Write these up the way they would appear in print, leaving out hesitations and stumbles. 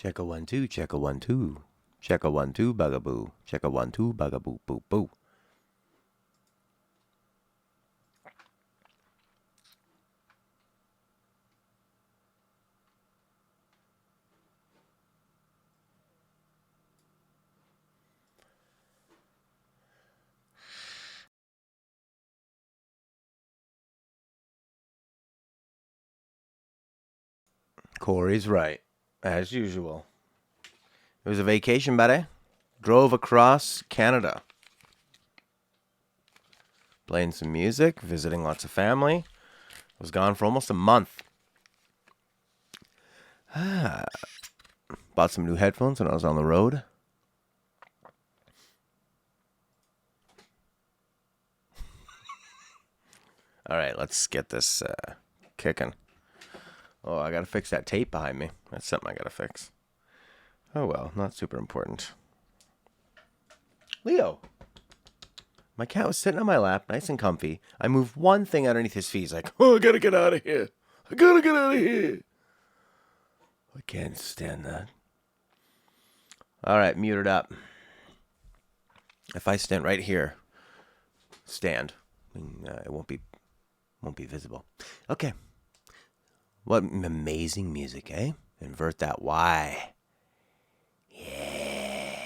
Check a 1 2, check a 1 2. Check a 1 2, bugaboo. Check a 1 2, bugaboo, boo boo. Corey's right, as usual. It was a vacation, buddy. Drove across Canada. Playing some music, visiting lots of family. Was gone for almost a month. Bought some new headphones when I was on the road. All right, let's get this kicking. Oh, I gotta fix that tape behind me. That's something I gotta fix. Oh well, not super important. Leo. My cat was sitting on my lap, nice and comfy. I moved one thing underneath his feet. He's like, oh, I gotta get out of here. I gotta get out of here. I can't stand that. All right, mute it up. If I stand right here, it won't be visible. Okay. What amazing music, eh? Invert that Y. Yeah.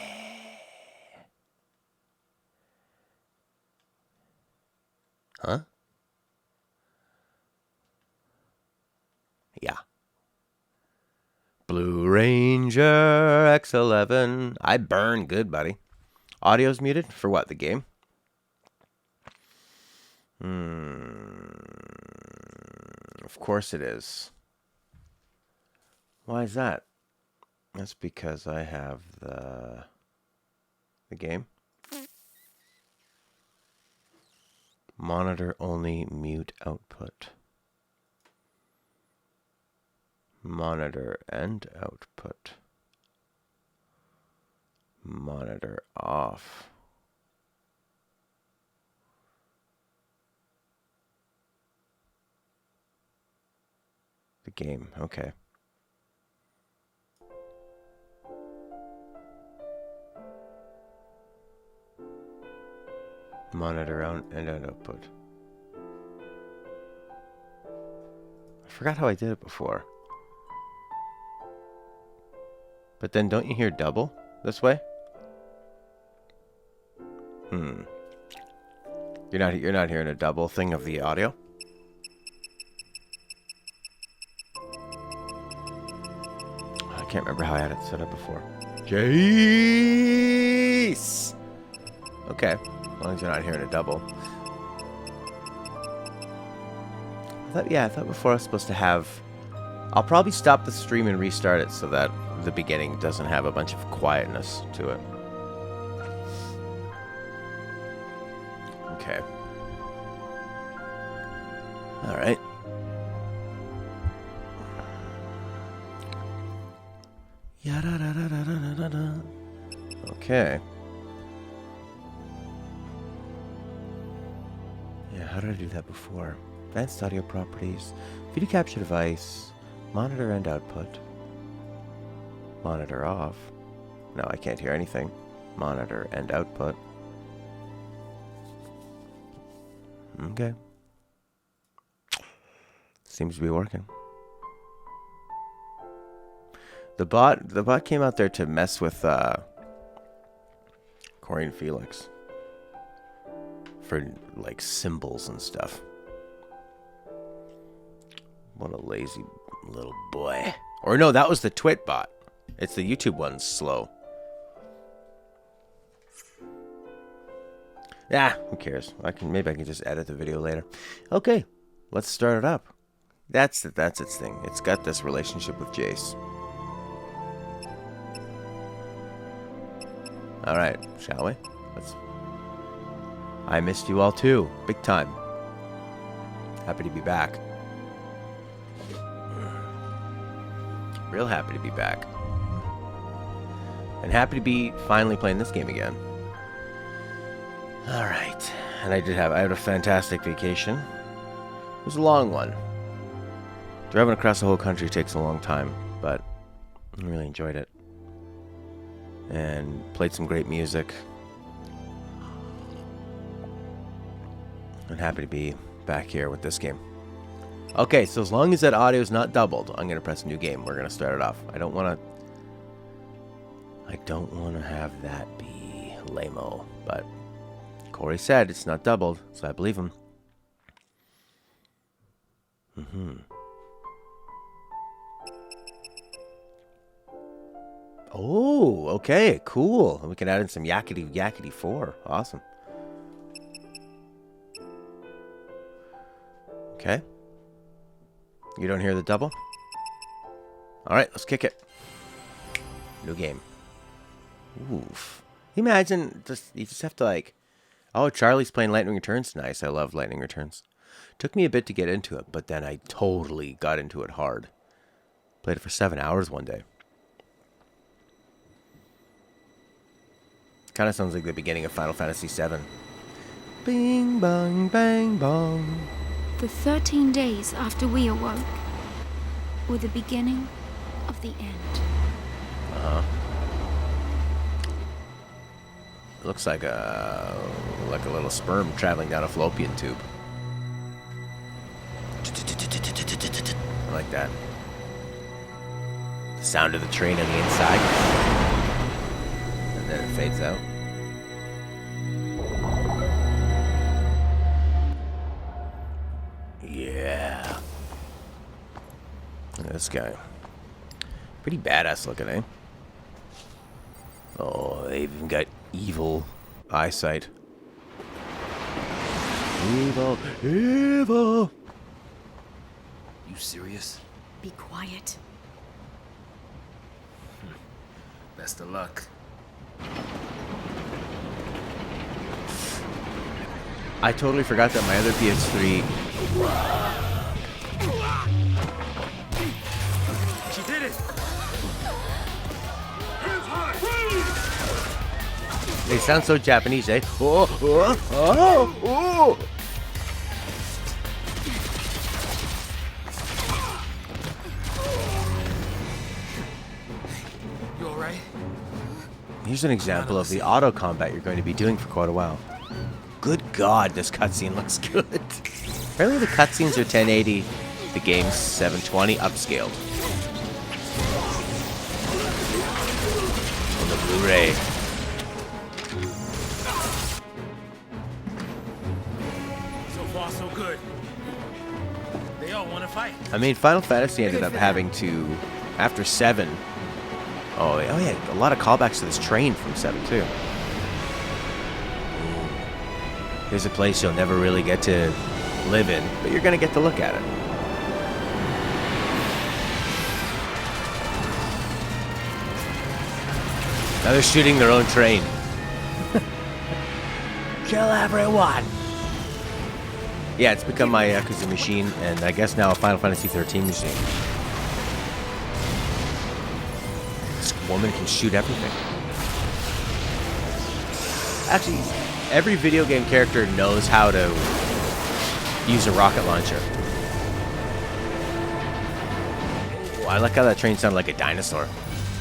Huh? Yeah. Blue Ranger X11. I burn good, buddy. Audio's muted? For what, the game? Of course it is. Why is that? That's because I have the game. Monitor only, mute output. Monitor and output. Monitor off. The game, okay. Monitor out and output. I forgot how I did it before. But then don't you hear double this way? You're not hearing a double thing of the audio? I can't remember how I had it set up before. Jace! Okay, as long as you're not hearing a double. I thought before I was supposed to have... I'll probably stop the stream and restart it so that the beginning doesn't have a bunch of quietness to it. Okay. All right. Okay. Yeah, how did I do that before? Advanced audio properties, video capture device, monitor and output. Monitor off. No, I can't hear anything. Monitor and output. Okay. Seems to be working. The bot came out there to mess with Corey and Felix for like symbols and stuff. What a lazy little boy. Or no, that was the Twit bot. It's the YouTube one's slow. Yeah, who cares? Maybe I can just edit the video later. Okay, let's start it up. That's its thing. It's got this relationship with Jace. All right, shall we? I missed you all too, big time. Happy to be back. Real happy to be back. And happy to be finally playing this game again. All right, and I had a fantastic vacation. It was a long one. Driving across the whole country takes a long time, but I really enjoyed it. And played some great music. I'm happy to be back here with this game. Okay, so as long as that audio is not doubled, I'm going to press new game. We're going to start it off. I don't want to have that be lame-o, but Corey said it's not doubled, so I believe him. Oh, okay, cool. We can add in some yakety yakety 4. Awesome. Okay. You don't hear the double? Alright, let's kick it. New game. Oof. Imagine, you just have to like... Oh, Charlie's playing Lightning Returns. Nice, I love Lightning Returns. Took me a bit to get into it, but then I totally got into it hard. Played it for 7 hours one day. Kind of sounds like the beginning of Final Fantasy VII. Bing, bong, bang, bong. The 13 days after we awoke were the beginning of the end. It looks like a little sperm traveling down a fallopian tube. I like that. The sound of the train on the inside. And then it fades out. Yeah. Look at this guy. Pretty badass looking, eh? Oh, they've even got evil eyesight. Evil. Evil. You serious? Be quiet. Best of luck. I totally forgot that my other PS3... She did it! They sound so Japanese, eh? Oh, oh, oh, oh. You alright? Here's an example of the auto combat you're going to be doing for quite a while. Good God, this cutscene looks good. Apparently the cutscenes are 1080, the game's 720 upscaled. On the Blu-ray. So far, so good. They all want to fight. I mean, Final Fantasy ended up having to, after 7... Oh yeah, a lot of callbacks to this train from 7 too. Here's a place you'll never really get to live in, but you're gonna get to look at it. Now they're shooting their own train. Kill everyone! Yeah, it's become my Yakuza machine, and I guess now a Final Fantasy XIII machine. This woman can shoot everything. Actually, every video game character knows how to use a rocket launcher. Oh, I like how that train sounded like a dinosaur.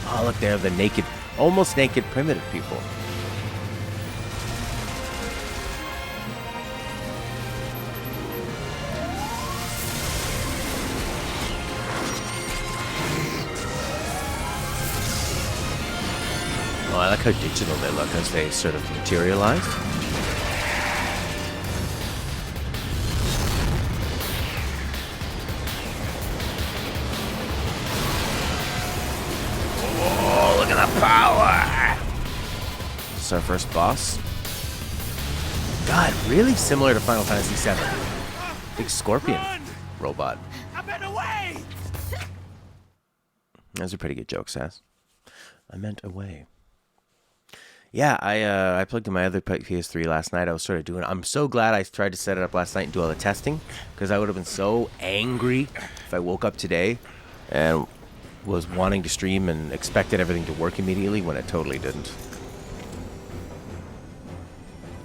Oh, look there, the naked, almost naked primitive people. Oh, I like how digital they look as they sort of materialize. Oh, look at the power! This is our first boss. God, really similar to Final Fantasy VII. Big scorpion robot. I've been away! Those are pretty good jokes, Sass. I meant away. Yeah, I plugged in my other PS3 last night. I was sort of doing... I'm so glad I tried to set it up last night and do all the testing, because I would have been so angry if I woke up today and was wanting to stream and expected everything to work immediately when it totally didn't.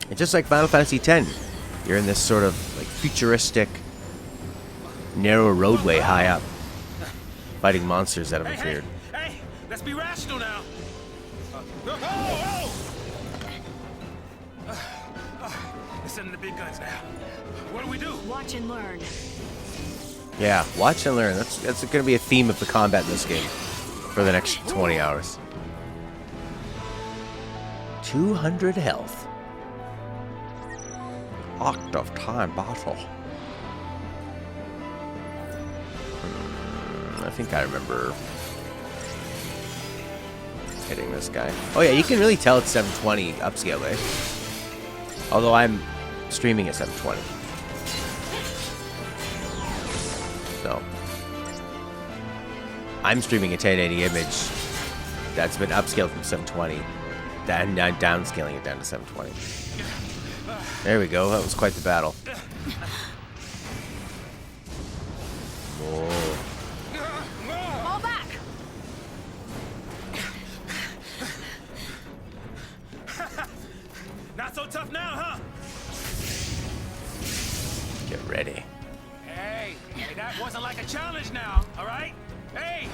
It's just like Final Fantasy X. You're in this sort of like futuristic, narrow roadway high up, fighting monsters that have appeared. Hey, Let's be rational now. Oh! Let's send in the big guns now. What do we do? Watch and learn. Yeah, watch and learn. That's going to be a theme of the combat in this game for the next 20 hours. 200 health. Act of time battle. I think I remember hitting this guy. Oh yeah, you can really tell it's 720 upscale, eh? Although I'm streaming at 720. So I'm streaming a 1080 image that's been upscaled from 720. And downscaling it down to 720. There we go. That was quite the battle. Whoa. Fall back. Not so tough now, huh? Get ready. Hey, that wasn't like a challenge now, all right? Hey!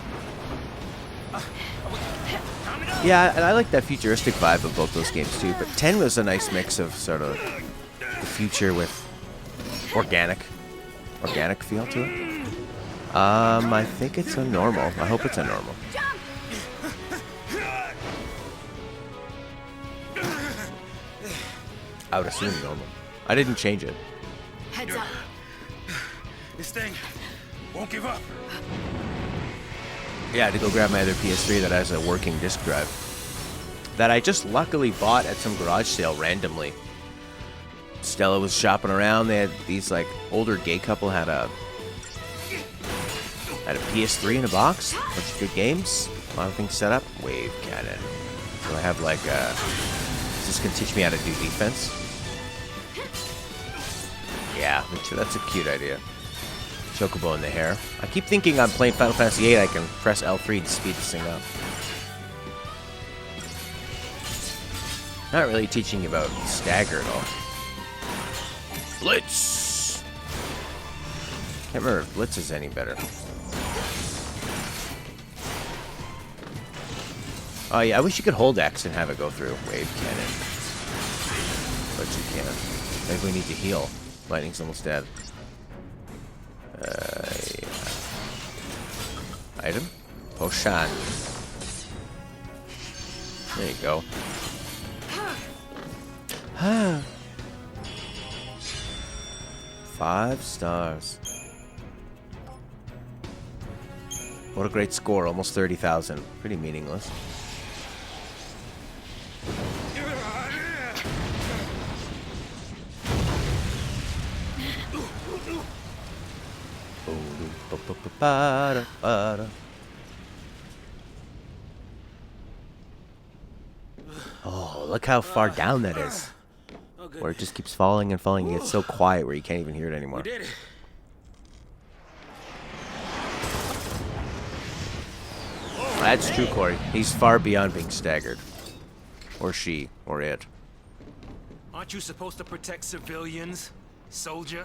Time to go. Yeah, and I like that futuristic vibe of both those games too, but 10 was a nice mix of sort of the future with organic feel to it. I think it's a normal. I hope it's a normal. I would assume normal. I didn't change it. Heads up. This thing won't give up. Yeah, I had to go grab my other PS3 that has a working disc drive that I just luckily bought at some garage sale randomly. Stella was shopping around. They had these like older gay couple had a PS3 in a box, a bunch of good games, a lot of things set up. Wave cannon. So I have like is this gonna teach me how to do defense? Yeah, that's a cute idea. Chocobo in the hair. I keep thinking I'm playing Final Fantasy VIII. I can press L3 to speed this thing up. Not really teaching you about stagger at all. Blitz! Can't remember if Blitz is any better. Oh yeah, I wish you could hold X and have it go through. Wave cannon. But you can't. Maybe we need to heal. Lightning's almost dead. Yeah. Item? Potion. There you go. 5 stars. What a great score. Almost 30,000. Pretty meaningless. Oh, look how far down that is. Oh, good. Where it just keeps falling and falling. It gets so quiet where you can't even hear it anymore. We did it. That's true, Corey. He's far beyond being staggered. Or she, or it. Aren't you supposed to protect civilians, soldier?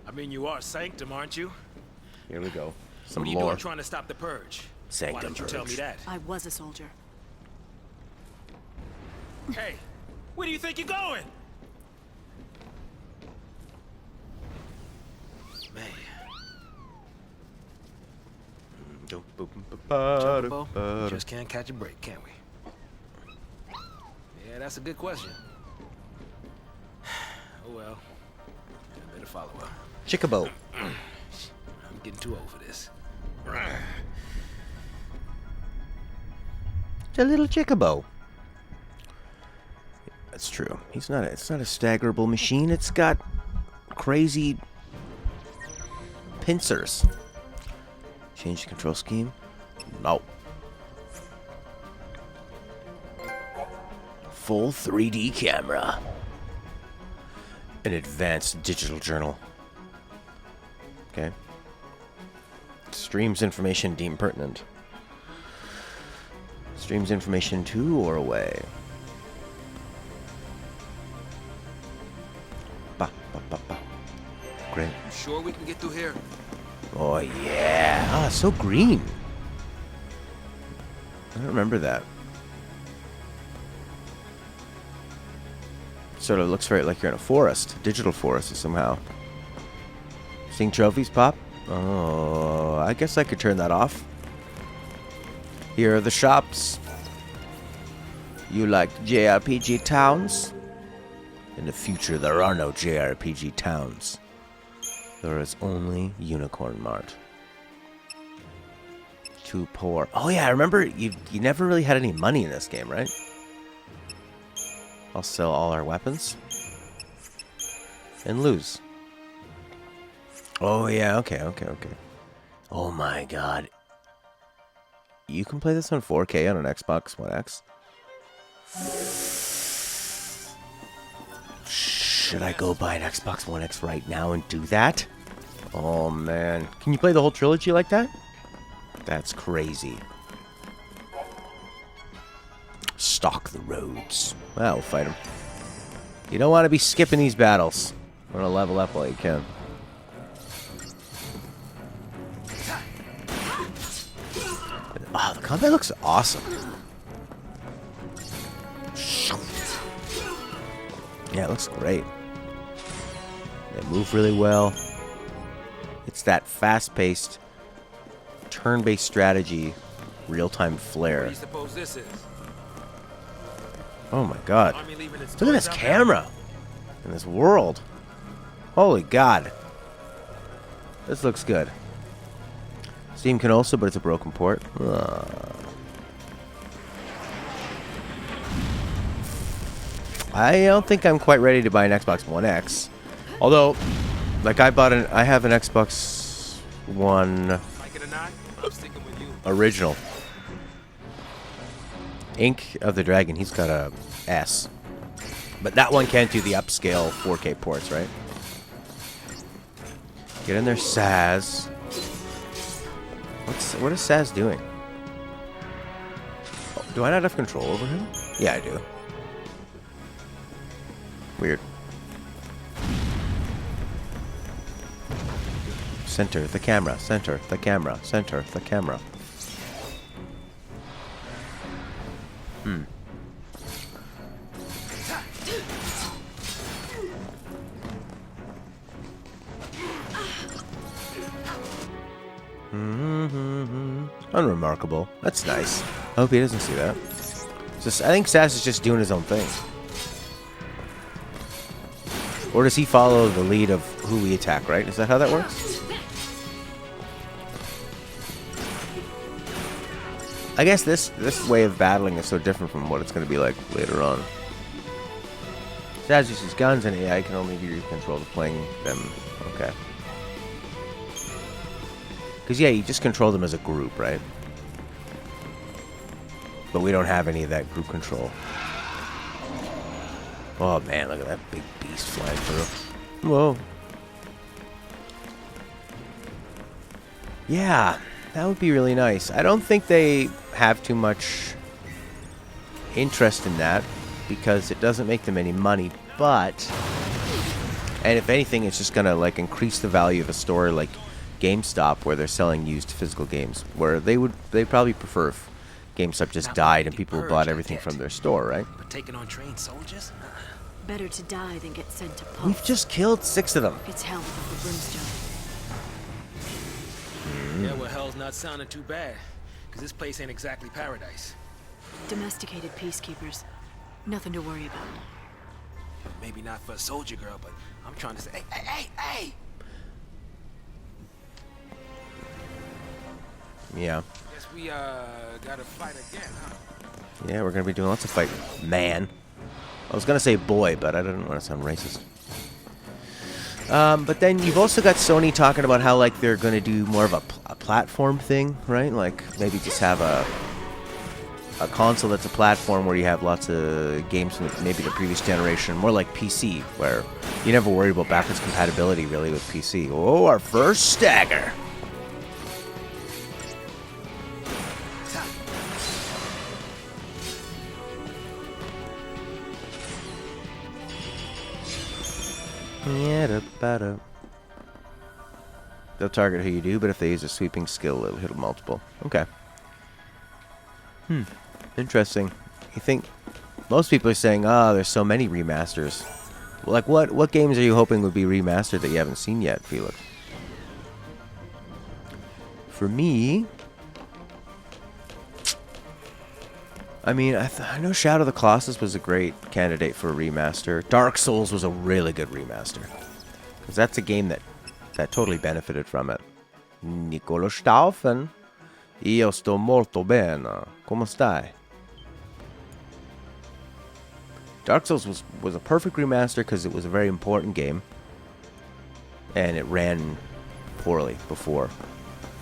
I mean, you are Sanctum, aren't you? Here we go. Some What are you more. doing trying to stop the purge? Sanctum Why don't you tell me purge. that? I was a soldier. Hey, where do you think you're going? Man. Chocobo, just can't catch a break, can we? Yeah, that's a good question. Oh well. I better follow up. Chickabo. I'm getting too old for this. It's a little chickabo. That's true. It's not a staggerable machine. It's got crazy pincers. Change the control scheme? No. Full 3D camera. An advanced digital journal. Okay. Streams information deemed pertinent. Streams information to or away. Ba, ba, ba, ba. Great. You sure we can get through here? Oh, yeah. Ah, it's so green. I don't remember that. Sort of looks very like you're in a forest, digital forest somehow. Seeing trophies pop? Oh, I guess I could turn that off. Here are the shops. You like JRPG towns? In the future, there are no JRPG towns. There is only Unicorn Mart. Too poor. Oh yeah, I remember you never really had any money in this game, right? I'll sell all our weapons. And lose. Oh yeah, okay. Oh my god. You can play this on 4K on an Xbox One X? Should I go buy an Xbox One X right now and do that? Oh man. Can you play the whole trilogy like that? That's crazy. Stalk the roads. Well, we'll fight him. You don't want to be skipping these battles. You want to level up while you can. Oh, the combat looks awesome. Yeah, it looks great. They move really well. It's that fast-paced, turn-based strategy, real-time flair. What do you suppose this is? Oh my god. Army leaving its Look at toys this out camera in this world. Holy god. This looks good. Steam can also, but it's a broken port. I don't think I'm quite ready to buy an Xbox One X. Although, like I have an Xbox One there? Like it or not, I'm sticking with you. original. Ink of the Dragon, he's got a S. But that one can't do the upscale 4K ports, right? Get in there, Saz. What is Saz doing? Oh, do I not have control over him? Yeah, I do. Weird. Center the camera, center the camera, center the camera. Unremarkable. That's nice. I hope he doesn't see that. I think Sass is just doing his own thing. Or does he follow the lead of who we attack, right? Is that how that works? I guess this way of battling is so different from what it's going to be like later on. Sass uses guns and AI can only be controlled playing them. Okay. Because, yeah, you just control them as a group, right? But we don't have any of that group control. Oh, man, look at that big beast flying through. Whoa. Yeah, that would be really nice. I don't think they have too much interest in that because it doesn't make them any money, but... And if anything, it's just going to, like, increase the value of a store like GameStop where they're selling used physical games, where they probably prefer if GameStop just died and people bought everything from their store, right? But taking on trained soldiers? Better to die than get sent to pulp. We've just killed 6 of them. It's hell without the brimstone. Yeah, well, hell's not sounding too bad. Because this place ain't exactly paradise. Domesticated peacekeepers. Nothing to worry about. Maybe not for a soldier girl, but I'm trying to say, hey! Yeah. Guess we, gotta fight again, huh? Yeah, we're gonna be doing lots of fighting. Man. I was gonna say boy, but I didn't want to sound racist. But then you've also got Sony talking about how, like, they're gonna do more of a platform thing, right? Like, maybe just have a console that's a platform where you have lots of games from maybe the previous generation, more like PC, where you never worry about backwards compatibility, really, with PC. Oh, our first stagger! They'll target who you do, but if they use a sweeping skill, it'll hit multiple. Okay. Interesting. You think most people are saying, "Oh, there's so many remasters." Like, what games are you hoping would be remastered that you haven't seen yet, Felix? For me, I mean, I know Shadow of the Colossus was a great candidate for a remaster. Dark Souls was a really good remaster. Because that's a game that totally benefited from it. Nicolo Stauffen. Io sto molto bene. Come stai? Dark Souls was a perfect remaster because it was a very important game. And it ran poorly before.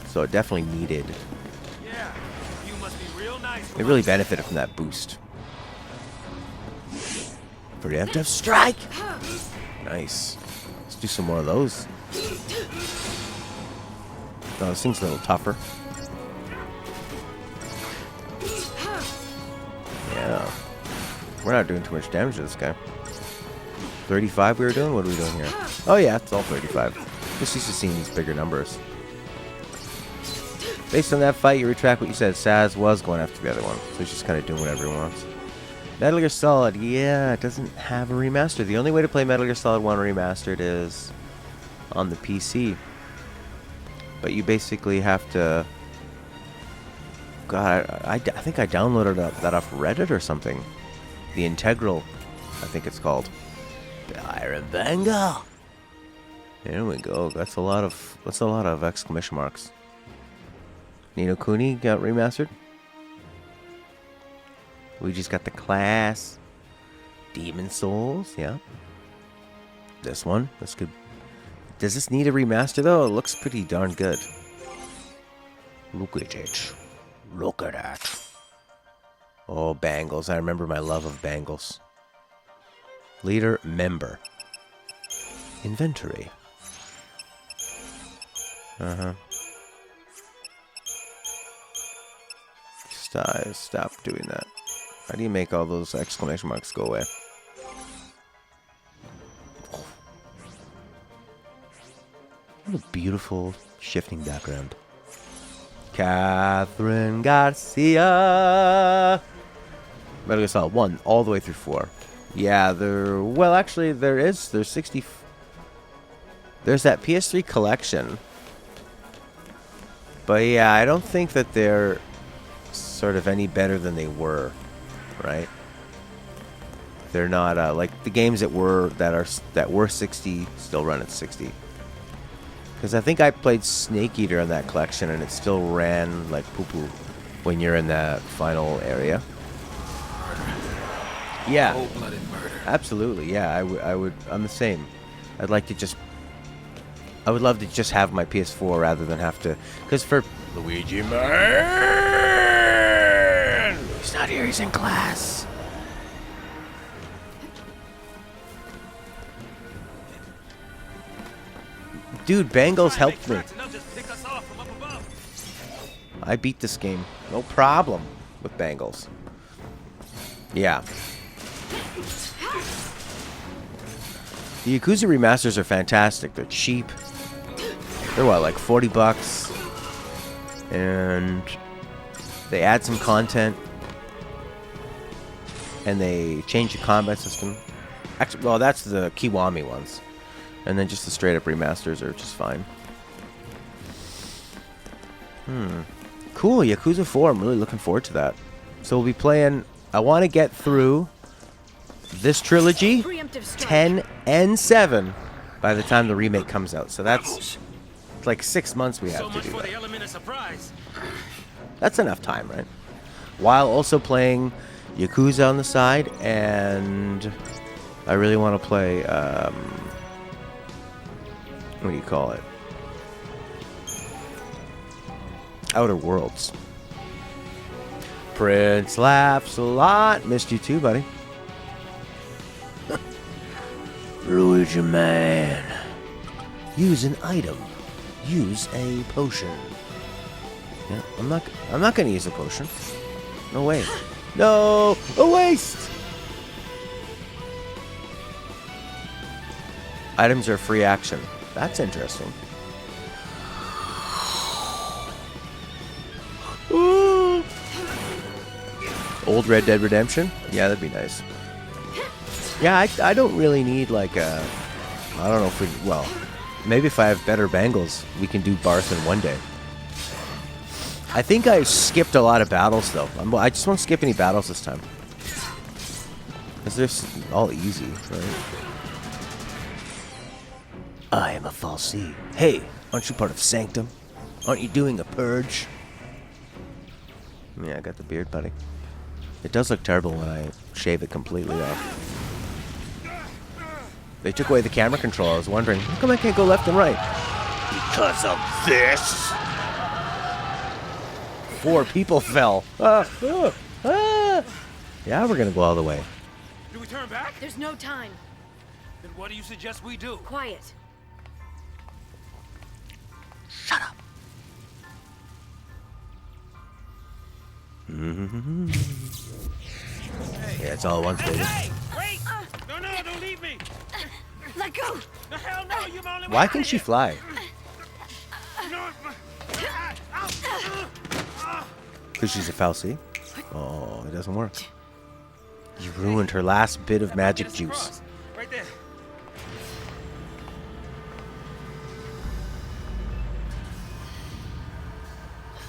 So it definitely needed... Yeah, you must be real nice. It really benefited from that boost. Preemptive strike! Nice. Let's do some more of those. Oh, this thing's a little tougher. Yeah. We're not doing too much damage to this guy. 35 we were doing? What are we doing here? Oh yeah, it's all 35. Just used to seeing these bigger numbers. Based on that fight, you retract what you said. Saz was going after the other one. So he's just kind of doing whatever he wants. Metal Gear Solid, yeah, it doesn't have a remaster. The only way to play Metal Gear Solid 1 Remastered is on the PC. But you basically have to... God, I think I downloaded that off Reddit or something. The Integral, I think it's called. The Iron Banger. There we go. That's a lot of exclamation marks. Ni no Kuni got remastered. We just got the class. Demon Souls, yeah. This one, that's good. Does this need a remaster though? It looks pretty darn good. Look at it. Look at that. Oh, bangles. I remember my love of bangles. Leader, member. Inventory. Uh-huh. Stop doing that. How do you make all those exclamation marks go away? What a beautiful shifting background. Catherine Garcia. Metal Gear Solid 1 all the way through 4. Yeah, there's 60. There's that PS3 collection. But yeah, I don't think that they're sort of any better than they were, right? They're not like the games that were 60 still run at 60. Because I think I played Snake Eater on that collection, and it still ran like poo-poo when you're in that final area. Yeah. Cold-blooded murder. Absolutely, yeah. I would. I'm the same. I would love to just have my PS4 rather than have to. Because for Luigi Man, he's not here. He's in class. Dude, Bangles helped me. I beat this game. No problem with Bangles. Yeah. The Yakuza remasters are fantastic. They're cheap. They're what, like $40? And they add some content. And they change the combat system. Actually, well, that's the Kiwami ones. And then just the straight up remasters are just fine. Cool, Yakuza 4. I'm really looking forward to that. So we'll be playing... I want to get through this trilogy, 10 and 7, by the time the remake comes out. So that's like 6 months we have to do that. That's enough time, right? While also playing Yakuza on the side, and I really want to play, what do you call it? Outer Worlds. Prince laughs a lot. Missed you too, buddy. Luigi Man. Use an item. Use a potion. Yeah, I'm not gonna use a potion. No way. No! A waste! Items are free action. That's interesting. Ooh. old Red Dead Redemption. Yeah, that'd be nice. Yeah, I don't really need like a... I don't know if we... Well, maybe if I have better bangles, we can do Barth in one day. I think I skipped a lot of battles, though. I just won't skip any battles this time. Because they're all easy, right? I am a fal'Cie. Hey, aren't you part of Sanctum? Aren't you doing a purge? Yeah, I got the beard, buddy. It does look terrible when I shave it completely off. They took away the camera control. I was wondering, how come I can't go left and right? Because of this! 4 people fell. Yeah, we're gonna go all the way. Do we turn back? There's no time. Then what do you suggest we do? Quiet. Shut up. Yeah, it's all at once, baby. Hey! Wait! No, don't leave me! Let go. No, hell no! You're my only way Why out can of she here. fly? No, Because she's a fal'Cie? Oh, it doesn't work. You ruined her last bit of magic Get us juice. across. Right there.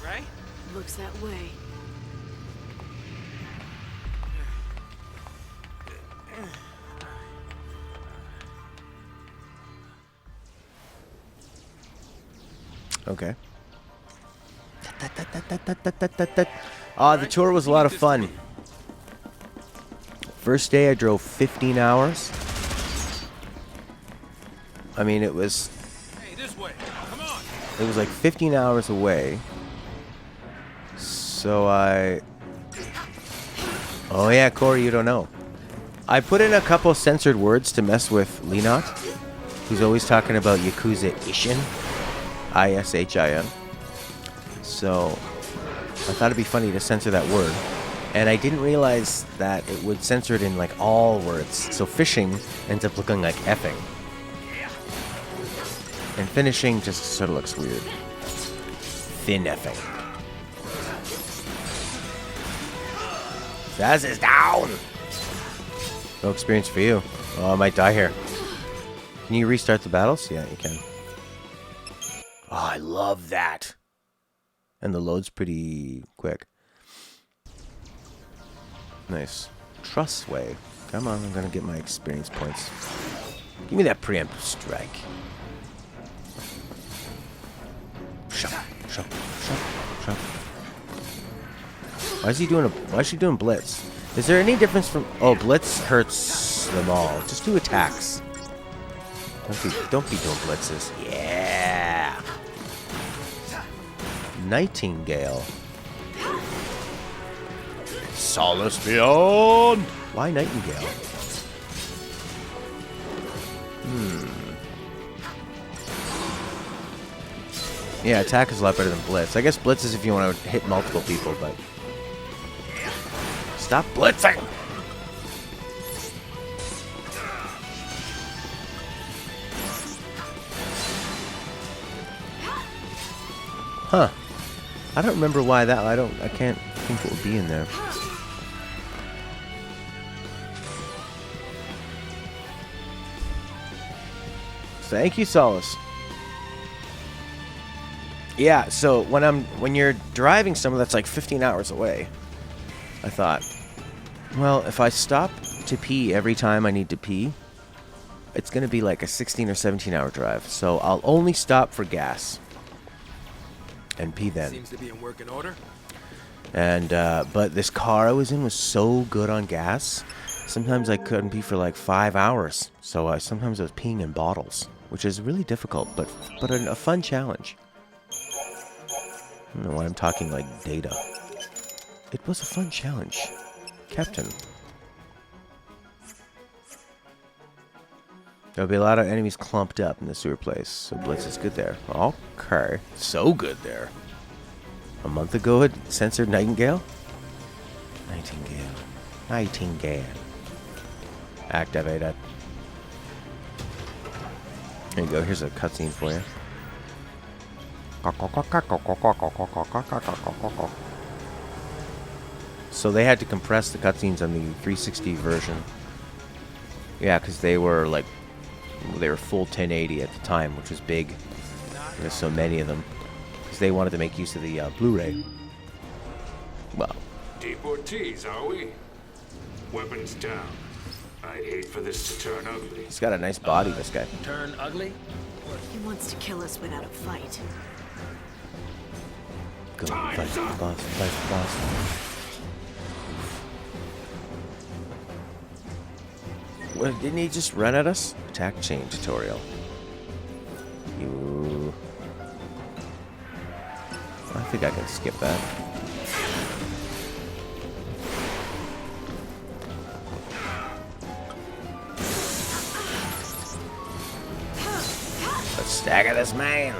Right? Looks that way. Okay. The tour was a lot of fun. First day I drove 15 hours. I mean, it was Hey, this way. Come on. like 15 hours away. So Oh yeah, Corey, you don't know. I put in a couple censored words to mess with Linot, who's always talking about Yakuza Ishin. I-S-H-I-N. So I thought it'd be funny to censor that word. And I didn't realize that it would censor it in like all words. So fishing ends up looking like effing. And finishing just sort of looks weird. Thin effing. Zaz is down! No experience for you. Oh, I might die here. Can you restart the battles? Yeah, you can. Oh, I love that. And the load's pretty quick. Nice. Trustway. Come on, I'm gonna get my experience points. Give me that preemptive strike. Shut up, shut up, shut up, shut up. Why is she doing blitz? Is there any difference from... Oh, blitz hurts them all. Just do attacks. Don't be doing blitzes. Yeah! Nightingale. Solace beyond! Why Nightingale? Yeah, attack is a lot better than blitz. I guess blitz is if you want to hit multiple people, but... Stop blitzing! Huh. I don't remember why that... I can't think what would be in there. Thank you, Solace. Yeah, so when you're driving somewhere that's like 15 hours away, I thought, well, if I stop to pee every time I need to pee, it's going to be like a 16 or 17 hour drive. So I'll only stop for gas and pee then. Seems to be in working order. And but this car I was in was so good on gas. Sometimes I couldn't pee for like 5 hours. So sometimes I was peeing in bottles, which is really difficult, but a fun challenge. I don't know why I'm talking like data. It was a fun challenge, Captain. There'll be a lot of enemies clumped up in the sewer place, so Blitz is good there. Okay, so good there. A month ago it censored Nightingale? Nightingale. Activate it. There you go, here's a cutscene for you. So they had to compress the cutscenes on the 360 version. Yeah, because they were like, they were full 1080 at the time, which was big. There's so many of them. Because they wanted to make use of the Blu-ray. Well. Deportees, are we? Weapons down. I'd hate for this to turn ugly. He's got a nice body, this guy. Turn ugly? He wants to kill us without a fight. Go, fight the boss, fight the boss. Well, didn't he just run at us? Attack chain tutorial. You... I think I can skip that. Let's stagger this man.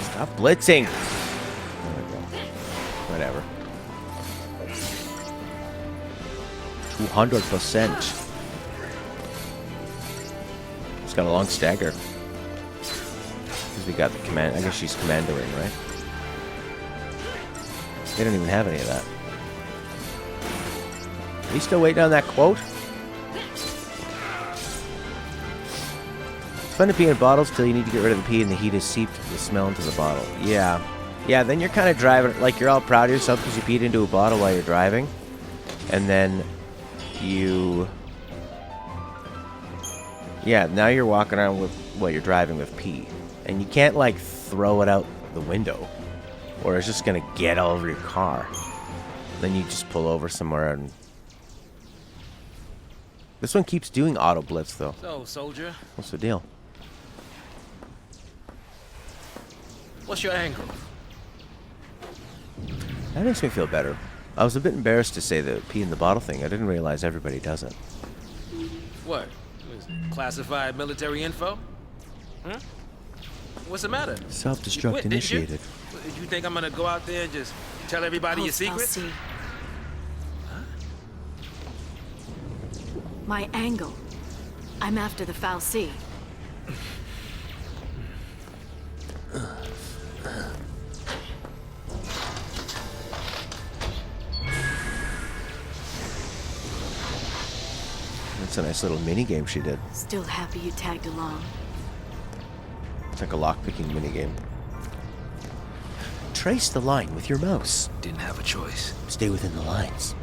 Stop blitzing. There we go. Whatever. 200%. He's got a long stagger. Because we got the command. I guess she's commandoing, right? They don't even have any of that. Are you still waiting on that quote? It's fun to pee in bottles till you need to get rid of the pee and the heat has seeped the smell into the bottle. Yeah. Yeah, then you're kind of driving, like you're all proud of yourself because you peed into a bottle while you're driving. And then you... Yeah, now you're walking around with, while you're driving with pee. And you can't, like, throw it out the window. Or it's just going to get all over your car. Then you just pull over somewhere and... This one keeps doing auto blitz, though. So, soldier, What's the deal? what's your angle? That makes me feel better. I was a bit embarrassed to say the pee in the bottle thing. I didn't realize everybody does it. What? Is it classified military info? Huh? What's the matter? Self-destruct What, initiated. Did you think I'm gonna go out there and just tell everybody your secrets? I'll see. My angle. I'm after the Foul Sea. That's a nice little mini game she did. Still happy you tagged along. It's like a lock-picking mini game. Trace the line with your mouse. Didn't have a choice. Stay within the lines.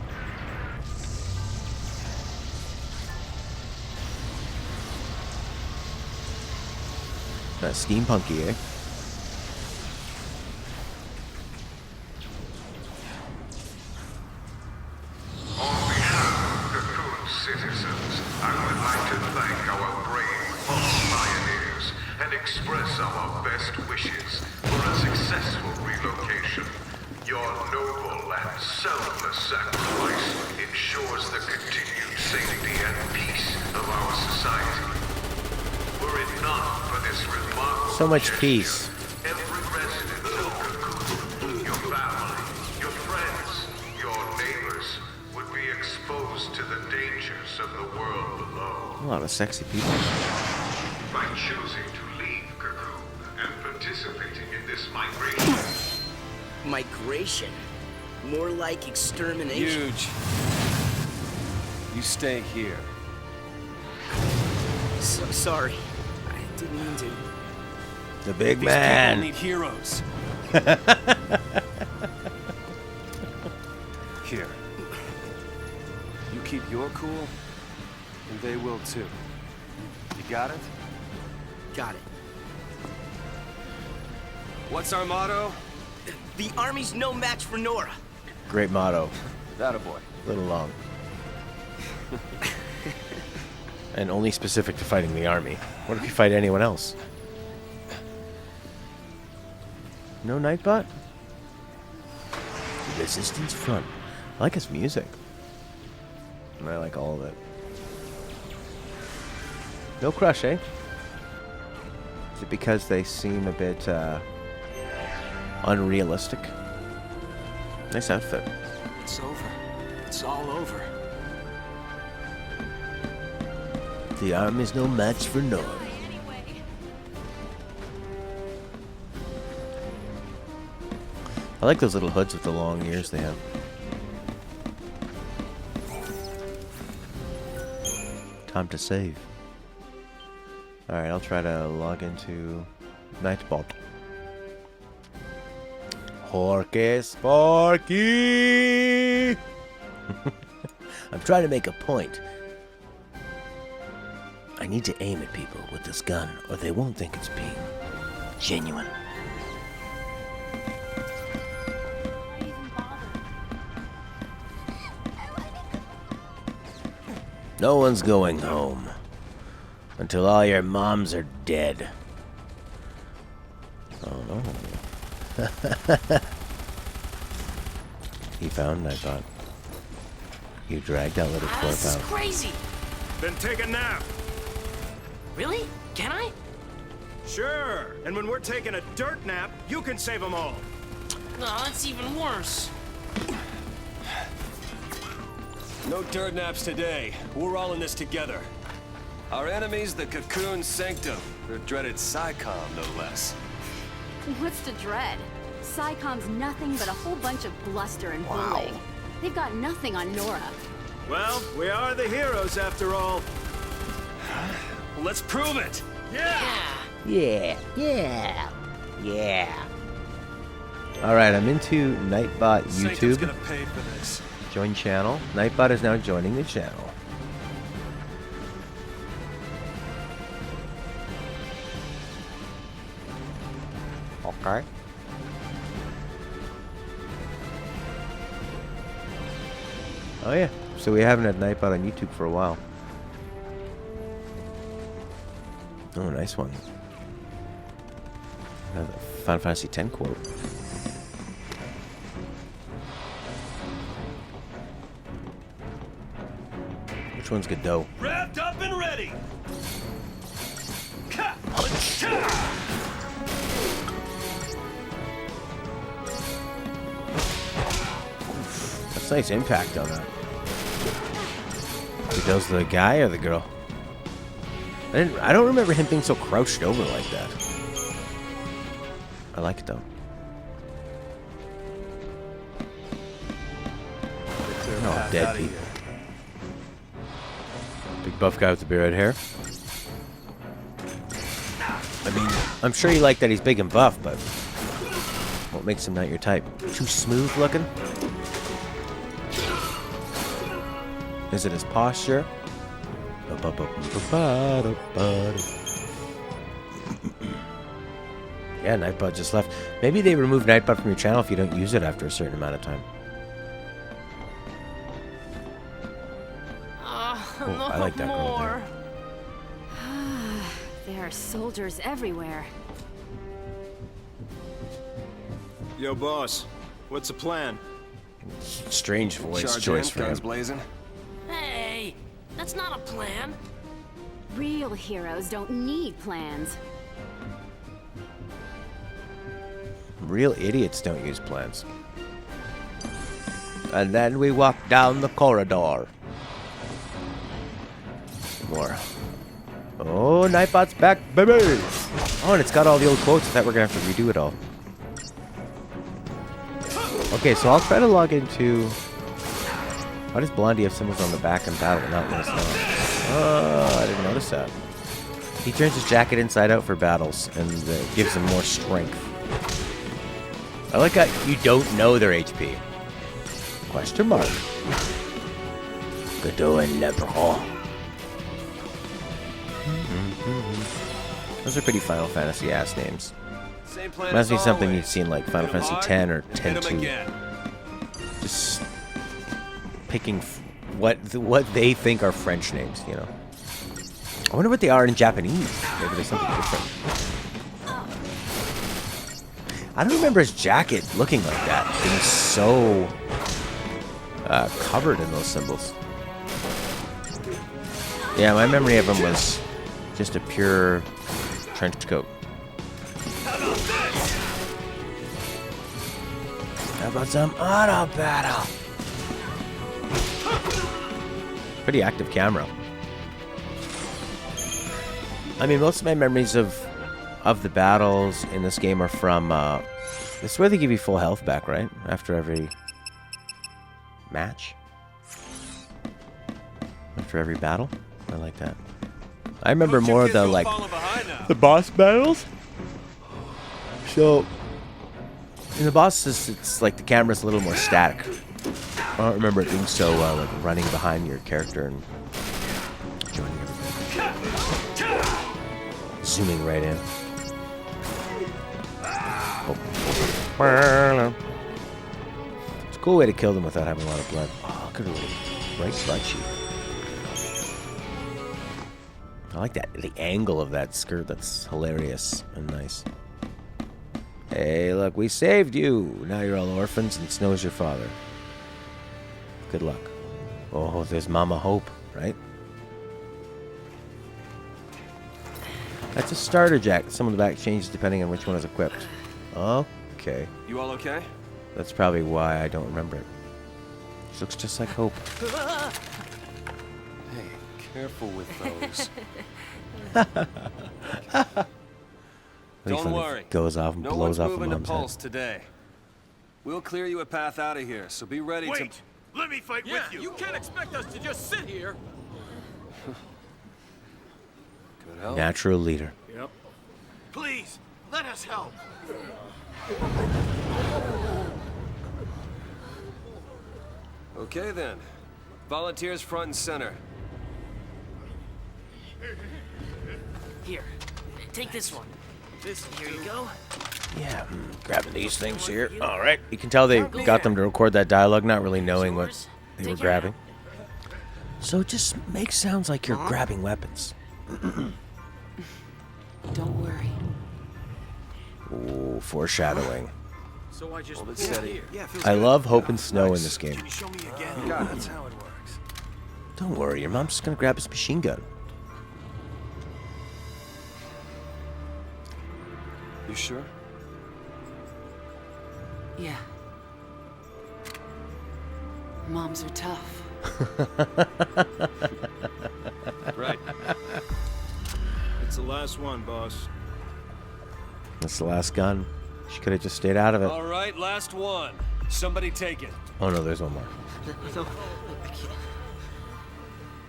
Steampunky, eh? On behalf of the Coon citizens, I would like to thank our brave fallen pioneers and express our best wishes for a successful relocation. Your noble and selfless sacrifice ensures the continued safety and peace of our society. Were it not for this remarkable So much gesture, peace. every resident of Cocoon, your family, your friends, your neighbors, would be exposed to the dangers of the world below. A lot of sexy people. By choosing to leave Cocoon and participating in this migration, Migration? More like extermination. Huge. You stay here. So sorry. I didn't mean to. The big These man. people need heroes. Here. You keep your cool, and they will too. You got it? Got it. What's our motto? The army's no match for Nora. Great motto. That a boy. Little long. And only specific to fighting the army. What if you fight anyone else? No Nightbot? The Resistance Front. I like his music. And I like all of it. No crush, eh? Is it because they seem a bit unrealistic? Nice outfit. It's over. It's all over. The arm is no match for Nora. I like those little hoods with the long ears they have. Time to save. Alright, I'll try to log into Nightbot. Horcus Sparky! I'm trying to make a point. I need to aim at people with this gun, or they won't think it's being genuine. No one's going home until all your moms are dead. Oh no. He found Nightbot. You dragged that little corpse This is out. crazy. Then take a nap. Really? Can I? Sure. And when we're taking a dirt nap, you can save them all. No, that's even worse. No dirt naps today. We're all in this together. Our enemy's the Cocoon Sanctum. Their dreaded Psycom, no less. What's to dread? Psycom's nothing but a whole bunch of bluster and bullying. They've got nothing on Nora. Well, we are the heroes after all. Well, let's prove it! Yeah. Alright, I'm into Nightbot Sanctum's YouTube. gonna pay for this. Join channel. Nightbot is now joining the channel. Okay. Oh yeah, so we haven't had Nightbot on YouTube for a while. Oh, nice one. Another Final Fantasy X quote. Which one's good though? Wrapped up and ready! That's nice impact on that. Who does, the guy or the girl? I don't remember him being so crouched over like that. I like it though. Oh, dead people. Big buff guy with the beard hair. I mean, I'm sure you like that he's big and buff, but what makes him not your type? Too smooth looking? Is it his posture? Yeah, Nightbot just left. Maybe they remove Nightbot from your channel if you don't use it after a certain amount of time. Oh, I like that girl there. There are soldiers everywhere. Yo, boss. What's the plan? Strange voice Charge choice in, for guns him. blazing. Hey, that's not a plan. Real heroes don't need plans. Real idiots don't use plans. And then we walk down the corridor. More. Oh, Nightbot's back, baby! Oh, and it's got all the old quotes. I thought we were going to have to redo it all. Okay, so I'll try to log into... Why does Blondie have symbols on the back and battle not let us know? Oh, I didn't notice that. He turns his jacket inside out for battles, and gives him more strength. I like how you don't know their HP. Question mark. Good doing, Lebron. Those are pretty Final Fantasy ass names. Same plan Reminds me of as something always. you'd seen like Final Hit 'em Fantasy hard, X or hit 'em 10-2. again. Just picking what they think are French names, you know. I wonder what they are in Japanese. Maybe there's something different. I don't remember his jacket looking like that. Being so covered in those symbols. Yeah, my memory of him was just a pure trench coat. How about some auto battle? Pretty active camera. I mean, most of my memories of the battles in this game are from, this is where they give you full health back, right? After every match? After every battle? I like that. I remember Don't you more of kids the go like falling behind now. the boss battles. So in the bosses, it's like the camera's a little more static. I don't remember it being so like running behind your character and joining everything. Zooming right in. Oh. It's a cool way to kill them without having a lot of blood. Oh, look at her right butt cheek. I like that, the angle of that skirt. That's hilarious and nice. Hey, look, we saved you. Now you're all orphans and Snow's your father. Good luck. Oh, there's Mama Hope, right? That's a starter jacket. Some of the back changes depending on which one is equipped. Okay. You all okay? That's probably why I don't remember it. She looks just like Hope. Hey, careful with those. Don't worry. Goes off and No blows one's off a moving to mom's Pulse head. today. We'll clear you a path out of here, so be ready to... Wait! Let me fight with you! You can't expect us to just sit here! Good help. Natural leader. Yep. Please, let us help! Okay then. Volunteers front and center. Here, take this one. Here you go. Yeah, grabbing these things here. All right. You can tell they got them to record that dialogue, not really knowing what they were grabbing. So it just makes sounds like you're grabbing weapons. Don't worry. Ooh, foreshadowing. So I just Hold it steady. I love Hope and Snow in this game. Can you show me again? God, that's how it works. Don't worry, your mom's just gonna grab his machine gun. You sure? Yeah. Moms are tough. Right. It's the last one, boss. That's the last gun. She could have just stayed out of it. All right, last one. Somebody take it. Oh no, there's one more. No, I can't.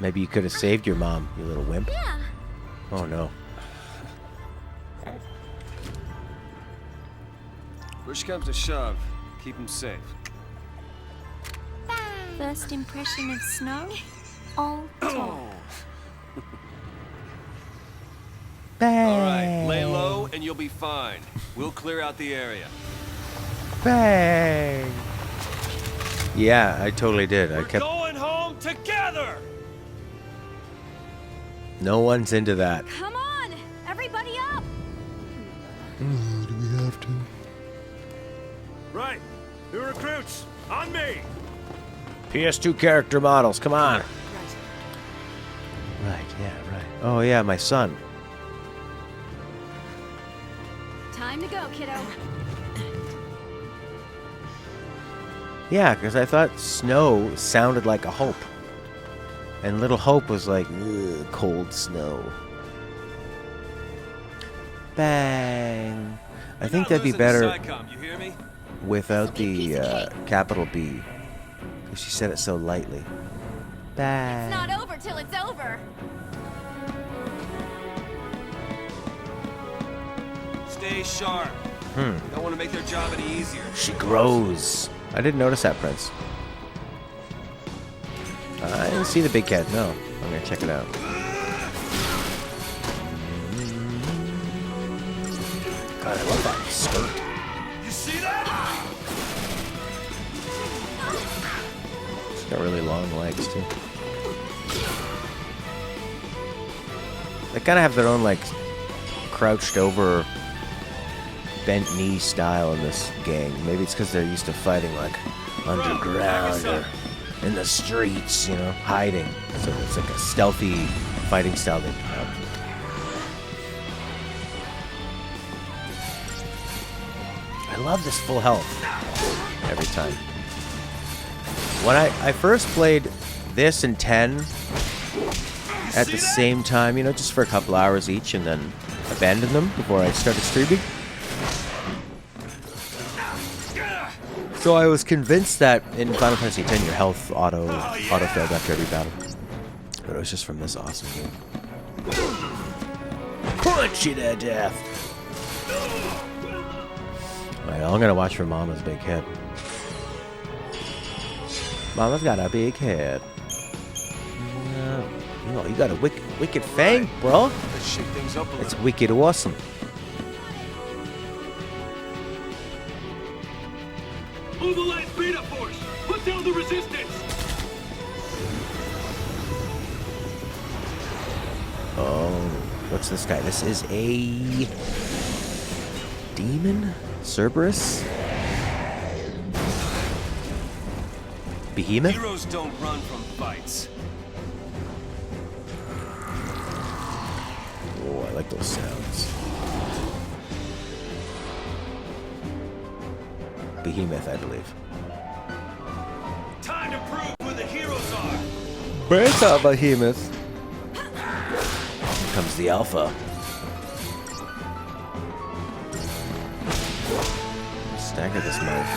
Maybe you could have saved your mom, you little wimp. Yeah. Oh no. Push comes to shove. Keep him safe. First impression of Snow? All talk. Bang! All right, lay low and you'll be fine. We'll clear out the area. Bang! Yeah, I totally did. I kept. Going home together! No one's into that. Come on! Everybody up! Do we have to? Right. New recruits, on me! PS2 character models, come on. Right. Right, yeah, right. Oh yeah, my son. Time to go, kiddo. Yeah, because I thought Snow sounded like a Hope. And little Hope was like, ugh, cold snow. Bang. I think that'd be better SciComm, you hear me? without the capital B. Because she said it so lightly. Bang. It's not over till it's over. Stay sharp. Don't want to make their job any easier. She grows. I didn't notice that, Prince. I didn't see the big cat, no. I'm gonna check it out. God, I love that skirt. You see that? She's got really long legs, too. They kind of have their own, like, crouched over, bent knee style in this gang. Maybe it's because they're used to fighting, like, underground or in the streets, you know, hiding. So it's like a stealthy fighting style they have. I love this full health every time. When I first played this and 10 at the same time, you know, just for a couple hours each, and then abandoned them before I started streaming. So I was convinced that in Final Fantasy X your health auto-filled after every battle. But it was just from this awesome game. Punch you to death! Alright, all I'm gonna watch for Mama's big head. Mama's got a big head. Oh, you got a wicked fang, bro. Let's shake things up a little. It's wicked awesome. Mobilize beta force! Put down the resistance! Oh, what's this guy? This is a demon? Cerberus? Behemoth? Heroes don't run from fights. Oh, I like those sounds. Behemoth, I believe. Time to prove who the heroes are. Beta Behemoth. Here comes the Alpha. Stagger this mouth.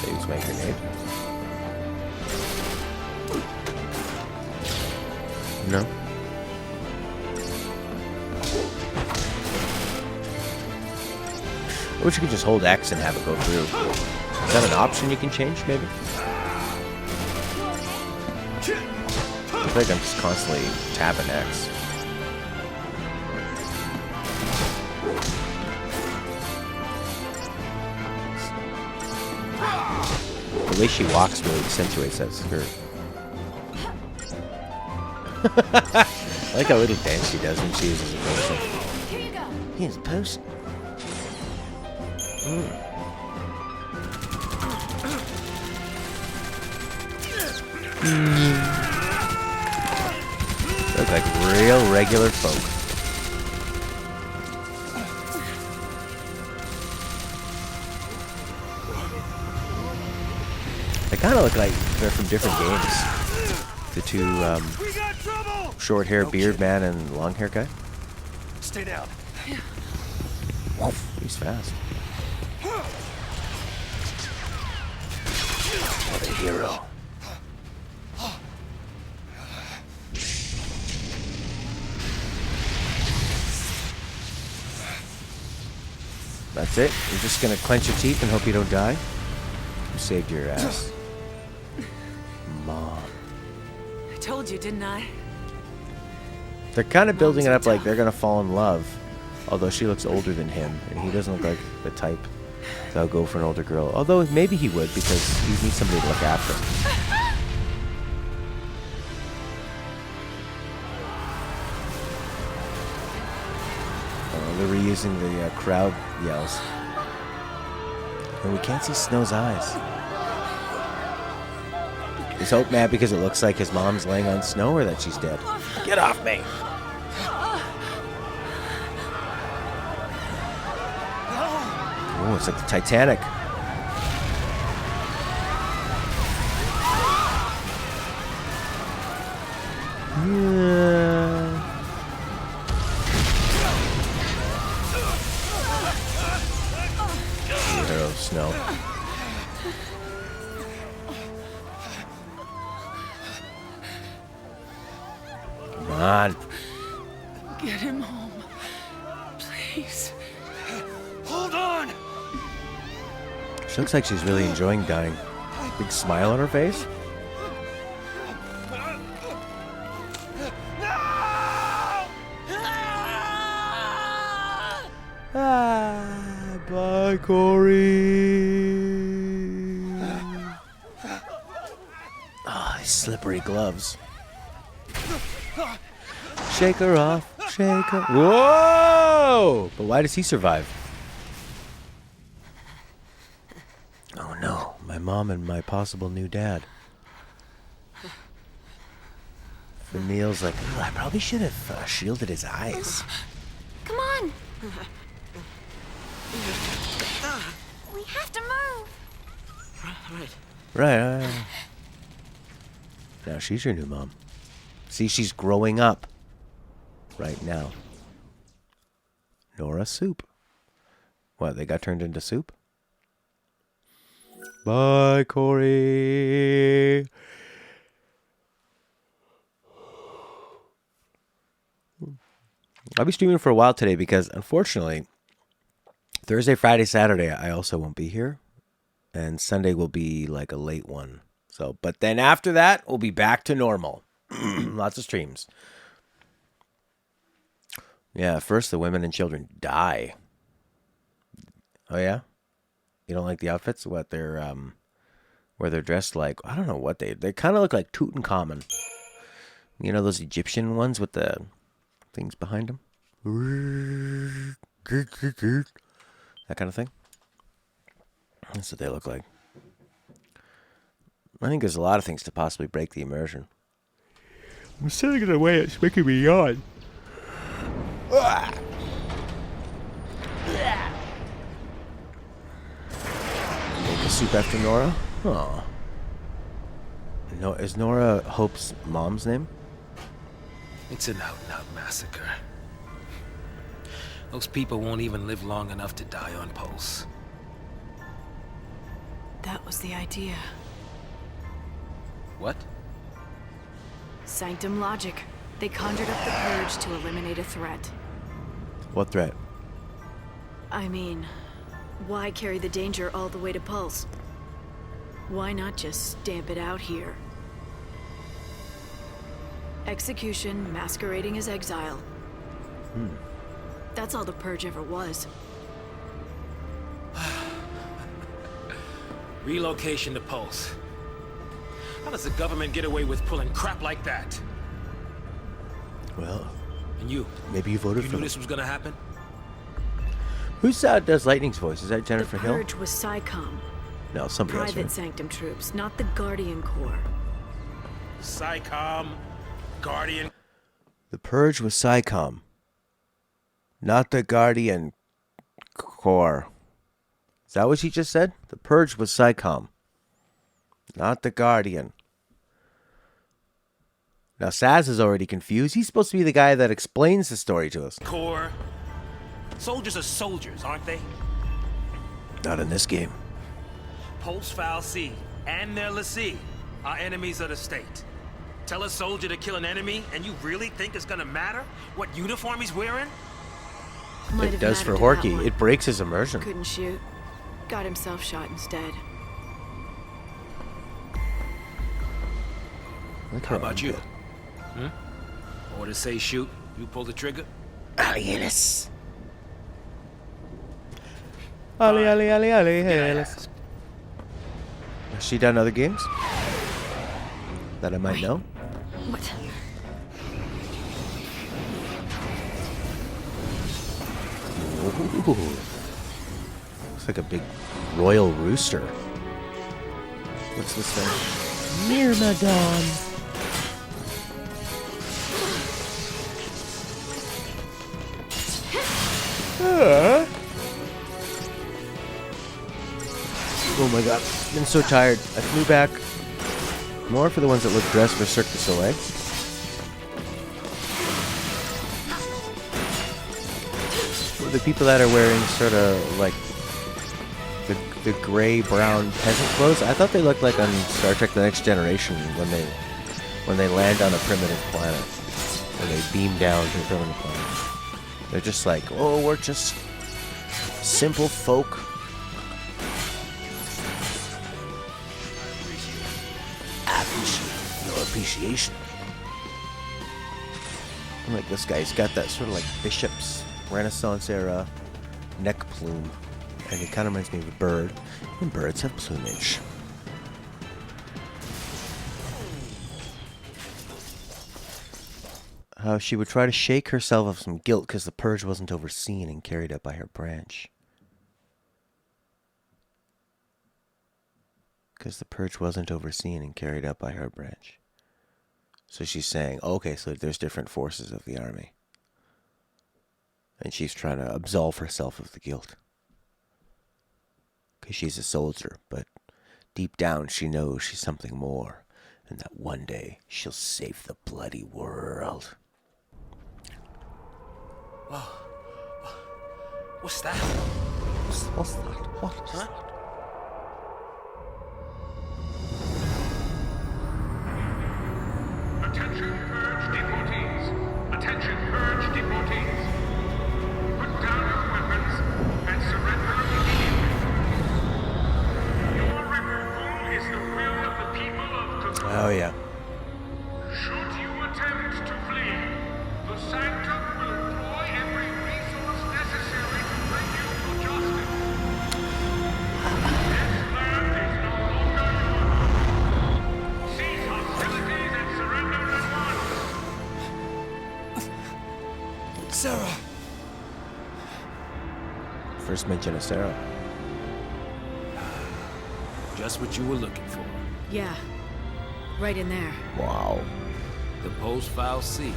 Should I use my grenade? No. I wish you could just hold X and have it go through. Is that an option you can change, maybe? I feel like I'm just constantly tapping X. The way she walks really accentuates that skirt. I like how little dance she does when she uses a potion. Here you go. Here's a potion. Look like real regular folk. They kind of look like they're from different games. The two short hair beard man and long hair guy. Stay down. Woof, he's fast. What a hero. That's it? You're just gonna clench your teeth and hope you don't die? You saved your ass. Mom. I told you, didn't I? They're kind of building it up like they're gonna fall in love. Although she looks older than him, and he doesn't look like the type that'll go for an older girl. Although maybe he would, because he needs somebody to look after him. They're reusing the crowd yells. And we can't see Snow's eyes. Is Hope mad because it looks like his mom's laying on Snow or that she's dead? Get off me! Oh, it's like the Titanic. Yeah. Hero of Snow. Come on. Get him home. Please. Hold on. She looks like she's really enjoying dying. Big smile on her face. Ah, bye, Corey. Ah, these slippery gloves. Shake her off, shake her. Whoa! But why does he survive? Oh no, my mom and my possible new dad. Neil's like, "Ooh, I probably should have shielded his eyes." Come on! We have to move! Right. Now she's your new mom. See, she's growing up. Right now. Nora Soup. What, they got turned into soup? Bye, Corey. I'll be streaming for a while today because, unfortunately, Thursday, Friday, Saturday, I also won't be here. And Sunday will be like a late one. So, but then after that, we'll be back to normal. Lots of streams. Yeah, first the women and children die. Oh, yeah? You don't like the outfits? What, they're, where they're dressed like, I don't know what they kind of look like Tutankhamun. You know those Egyptian ones with the things behind them? That kind of thing. That's what they look like. I think there's a lot of things to possibly break the immersion. I'm sitting in a way it's making me yawn. Make a soup after Nora? Oh. No, is Nora Hope's mom's name? It's an out-and-out massacre. Those people won't even live long enough to die on pulse. That was the idea. What? Sanctum logic. They conjured up the purge to eliminate a threat. What threat? I mean, why carry the danger all the way to Pulse? Why not just stamp it out here? Execution masquerading as exile. That's all the purge ever was. Relocation to Pulse. How does the government get away with pulling crap like that? Well, And you? maybe you voted You for knew him. this was gonna happen? Who does Lightning's voice? Is that The Jennifer Hill? purge was SciComm. No, somebody else. Private Right? Sanctum troops, not the Guardian Corps. SciComm, Guardian. The Purge was SciComm, not the Guardian Corps. Is that what she just said? The Purge was SciComm, not the Guardian. Now Saz is already confused. He's supposed to be the guy that explains the story to us. Corps. Soldiers are soldiers, aren't they? Not in this game. Pulse Foul C and their lessee are enemies of the state. Tell a soldier to kill an enemy, and you really think it's gonna matter what uniform he's wearing? Might It have does for mattered to that Horky. one. It breaks his immersion. Couldn't shoot. Got himself shot instead. Look How about you? Orders say shoot, you pull the trigger? Alienis. Ali, Ali, Ali, Ali. Did I Hey, ask? has she done other games that I might know? What? Ooh. Looks like a big royal rooster. What's this thing? Myrmidon. Oh my god, I'm so tired. I flew back. More for the ones that look dressed for Cirque du Soleil. The people that are wearing sort of like the gray-brown peasant clothes, I thought they looked like on Star Trek The Next Generation when they land on a primitive planet. When they beam down to a primitive planet. They're just like, oh, we're just simple folk. I appreciate your appreciation. I'm like this guy. He's got that sort of like bishop's Renaissance era neck plume, and he kind of reminds me of a bird, and birds have plumage. How she would try to shake herself of some guilt because the purge wasn't overseen and carried out by her branch. Because the purge wasn't overseen and carried out by her branch. So she's saying, okay, so there's different forces of the army. And she's trying to absolve herself of the guilt. Because she's a soldier, but deep down she knows she's something more. And that one day she'll save the bloody world. What's that? What's that? What is that? Attention, purge deportees. Attention, purge deportees. Put down your weapons and surrender immediately. Your removal is the will of the people of Cocoon. Oh, yeah. Should you attempt to flee, the Sanctum will employ every resource necessary to bring you to justice. This land is no longer yours. Cease hostilities and surrender at once. Sarah! First mention of Sarah. Just what you were looking for. Yeah. Right in there. Wow. The post-file C.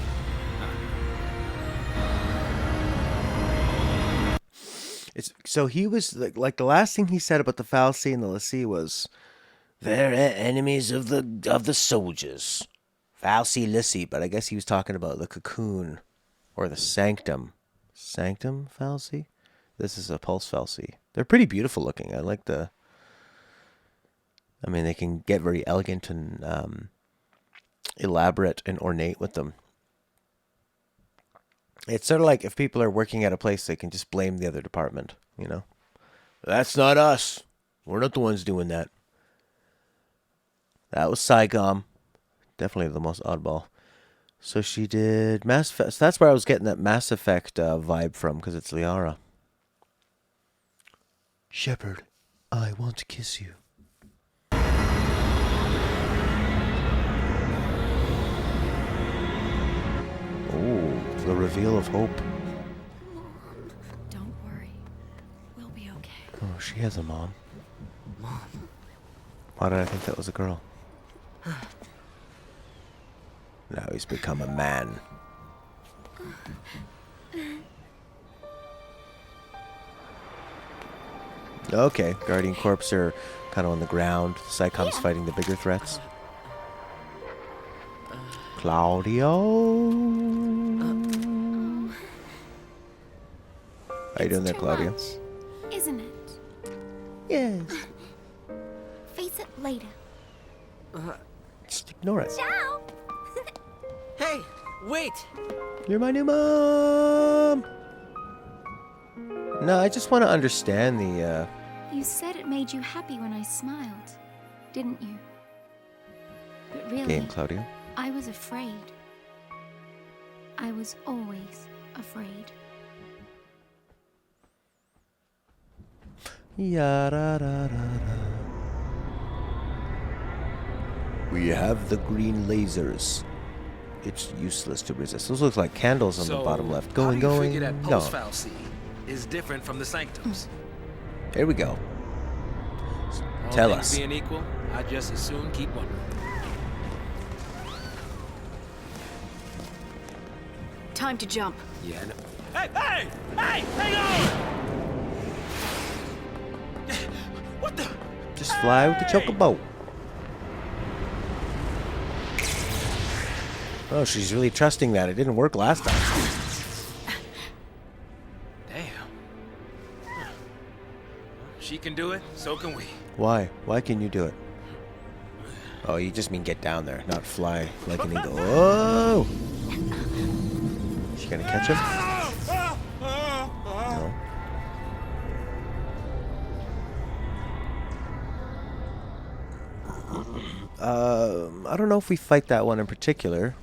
It's so he was like the last thing he said about the fallacy and the Lassie was, they're enemies of the soldiers. Fallacy, Lassie, but I guess he was talking about the cocoon or the sanctum. Sanctum fallacy? This is a pulse fallacy. They're pretty beautiful looking. I like the. I mean, they can get very elegant and elaborate and ornate with them. It's sort of like if people are working at a place, they can just blame the other department, you know? That's not us. We're not the ones doing that. That was SciComm. Definitely the most oddball. So she did Mass Effect. So that's where I was getting that Mass Effect vibe from, because it's Liara. Shepard, I want to kiss you. Oh, the reveal of hope. Don't worry. We'll be okay. Oh, she has a mom. Why did I think that was a girl? Now he's become a man. Okay, Guardian Corps are kind of on the ground. SciComm's fighting the bigger threats. Claudio. How you doing there, Claudio? Much, isn't it? Yes. Face it later. Just ignore it. Ciao. Hey, wait! You're my new mom. No, I just want to understand the. You said it made you happy when I smiled, didn't you? But really, Game, Claudio. I was afraid. I was always afraid. We have the green lasers. It's useless to resist. Those look like candles on the bottom left. How do you Going. figure that No. post-file C is different from the sanctums? Here we go. All Tell things us. being equal, I just as soon keep wondering. Time to jump. Yeah. Hey! Hang on! What the? Just fly with the chocobo. Oh, she's really trusting that. It didn't work last time. Damn. She can do it, so can we. Why? Why can you do it? Oh, you just mean get down there, not fly like an eagle. Oh! She gonna catch him? No. I don't know if we fight that one in particular.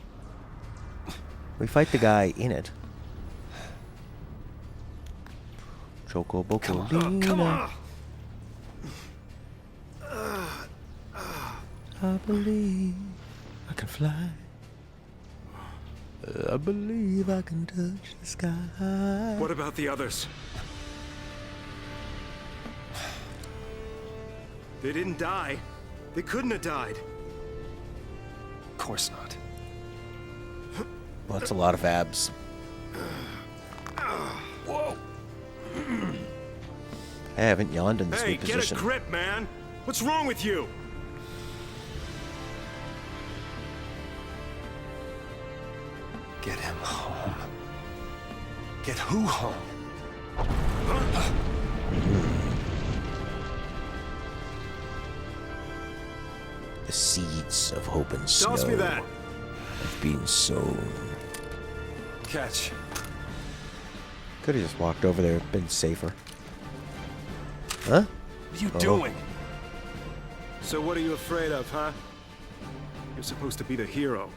We fight the guy in it. Choco Boko Lina. I believe I can fly. I believe I can touch the sky. What about the others? They didn't die. They couldn't have died. Of course not. Well, that's a lot of abs. Whoa! I haven't yawned in this Hey, new get position. a grip, man! What's wrong with you? Get him home. Get who home? The seeds of hope and snow. Toss me that. I've been sown. Catch. Could have just walked over there, been safer. Huh? What are you doing? So what are you afraid of, huh? You're supposed to be the hero.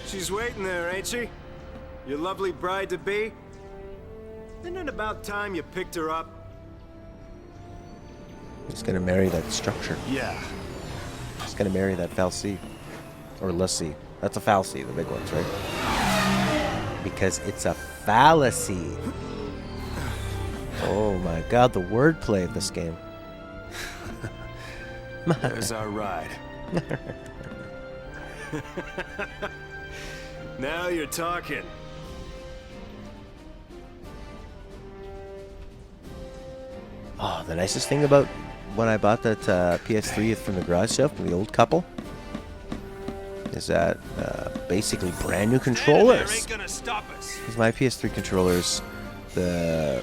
She's waiting there, ain't she? Your lovely bride-to-be? Isn't it about time you picked her up? He's gonna marry that structure. Yeah. He's gonna marry that fallacy. Or lassie. That's a fallacy, the big ones, right? Because it's a fallacy. Oh my god, the wordplay of this game. There's our ride. Now you're talking. Oh, the nicest thing about when I bought that PS3 from the garage sale from the old couple is that basically brand new controllers. Ain't gonna stop us. Because my PS3 controllers, the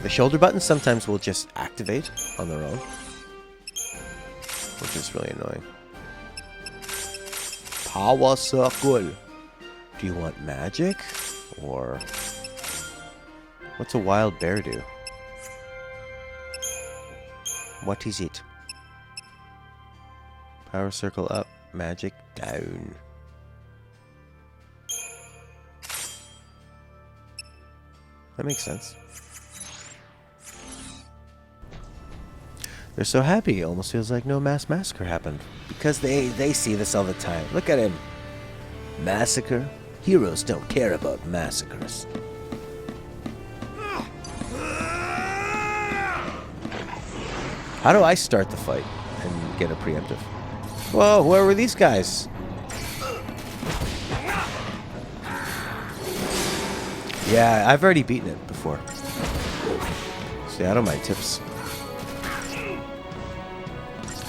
shoulder buttons sometimes will just activate on their own, which is really annoying. Power circle. Do you want magic, or what's a wild bear do? What is it? Power circle up, magic down. That makes sense. They're so happy, it almost feels like no mass massacre happened. Because they see this all the time. Look at him. Massacre? Heroes don't care about massacres. How do I start the fight and get a preemptive? Whoa, where were these guys? Yeah, I've already beaten it before. See, I don't mind tips.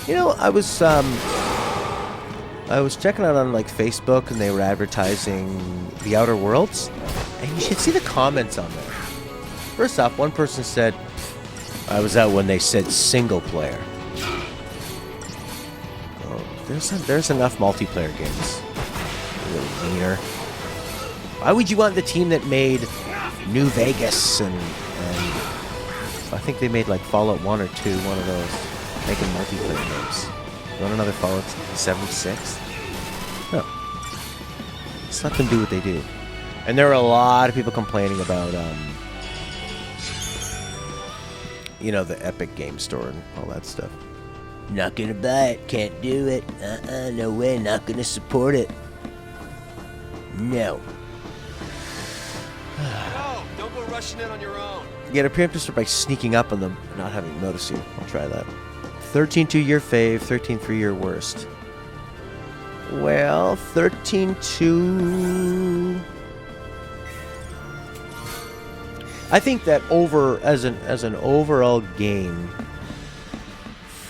You know, I was checking out on like Facebook, and they were advertising The Outer Worlds, and you should see the comments on there. First off, one person said, I was out when they said single player. Oh, there's enough multiplayer games. A little wiener. Why would you want the team that made New Vegas and I think they made like Fallout 1 or 2, one of those, making multiplayer games. You want another Fallout 76? No. Just let them do what they do. And there were a lot of people complaining about you know, the Epic Game Store and all that stuff. Not gonna buy it, can't do it. No way, not gonna support it. No. No, don't go rushing in on your own. Get a preemptive strike by sneaking up on them and not having them notice you. I'll try that. 13-2 your fave, 13-3 your worst. Well, 13-2... I think that as an overall game,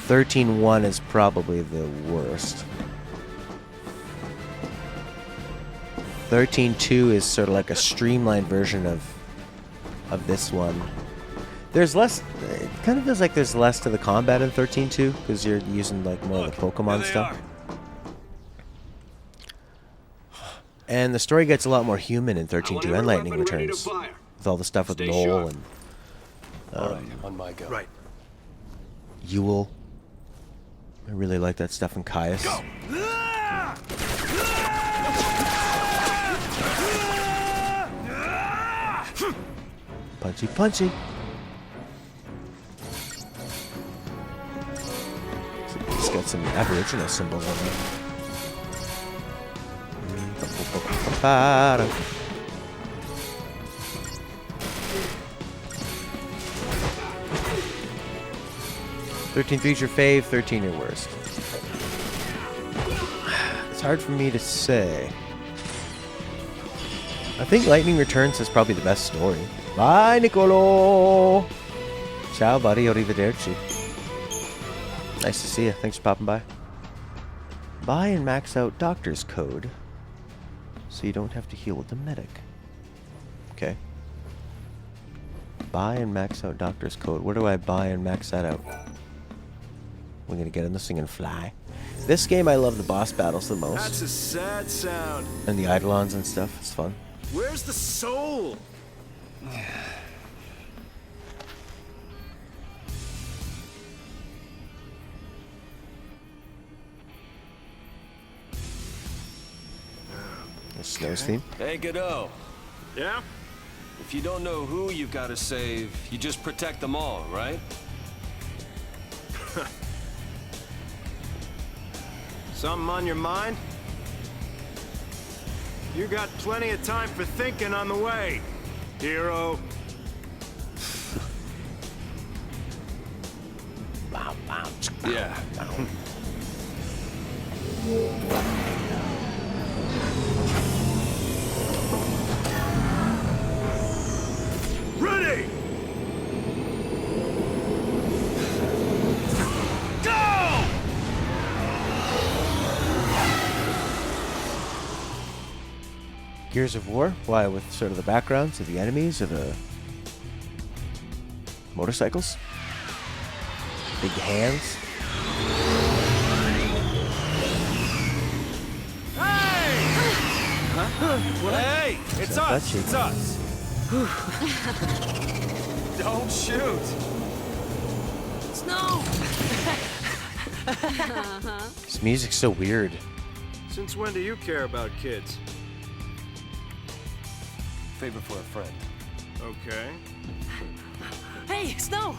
13-1 is probably the worst. 13-2 is sort of like a streamlined version of this one. There's less. It kind of feels like there's less to the combat in 13-2 because you're using like more of the Pokemon stuff. And the story gets a lot more human in 13-2 and Lightning Returns. With all the stuff with Noel and Alright, on my go. Right. Yule. I really like that stuff in Caius. Go! Punchy, punchy. It's got some Aboriginal symbols on it. 13-3's your fave, 13 your worst. It's hard for me to say. I think Lightning Returns is probably the best story. Bye, Nicolo! Ciao, buddy. Arrivederci. Nice to see you. Thanks for popping by. Buy and max out Doctor's Code so you don't have to heal with the medic. Okay. Buy and max out Doctor's Code. Where do I buy and max that out? We're gonna get in this thing and fly. This game, I love the boss battles the most. That's a sad sound. And the Eidolons and stuff. It's fun. Where's the soul? The Snow's theme. Hey, Godot. Yeah? If you don't know who you've got to save, you just protect them all, right? Something on your mind? You got plenty of time for thinking on the way, hero. Yeah. Ready! Gears of War? Why? With sort of the backgrounds of the enemies, of the motorcycles? Big hands? Hey! It's us! It's us! Don't shoot! Snow! This music's so weird. Since when do you care about kids? Favor for a friend. Okay. Hey, Snow!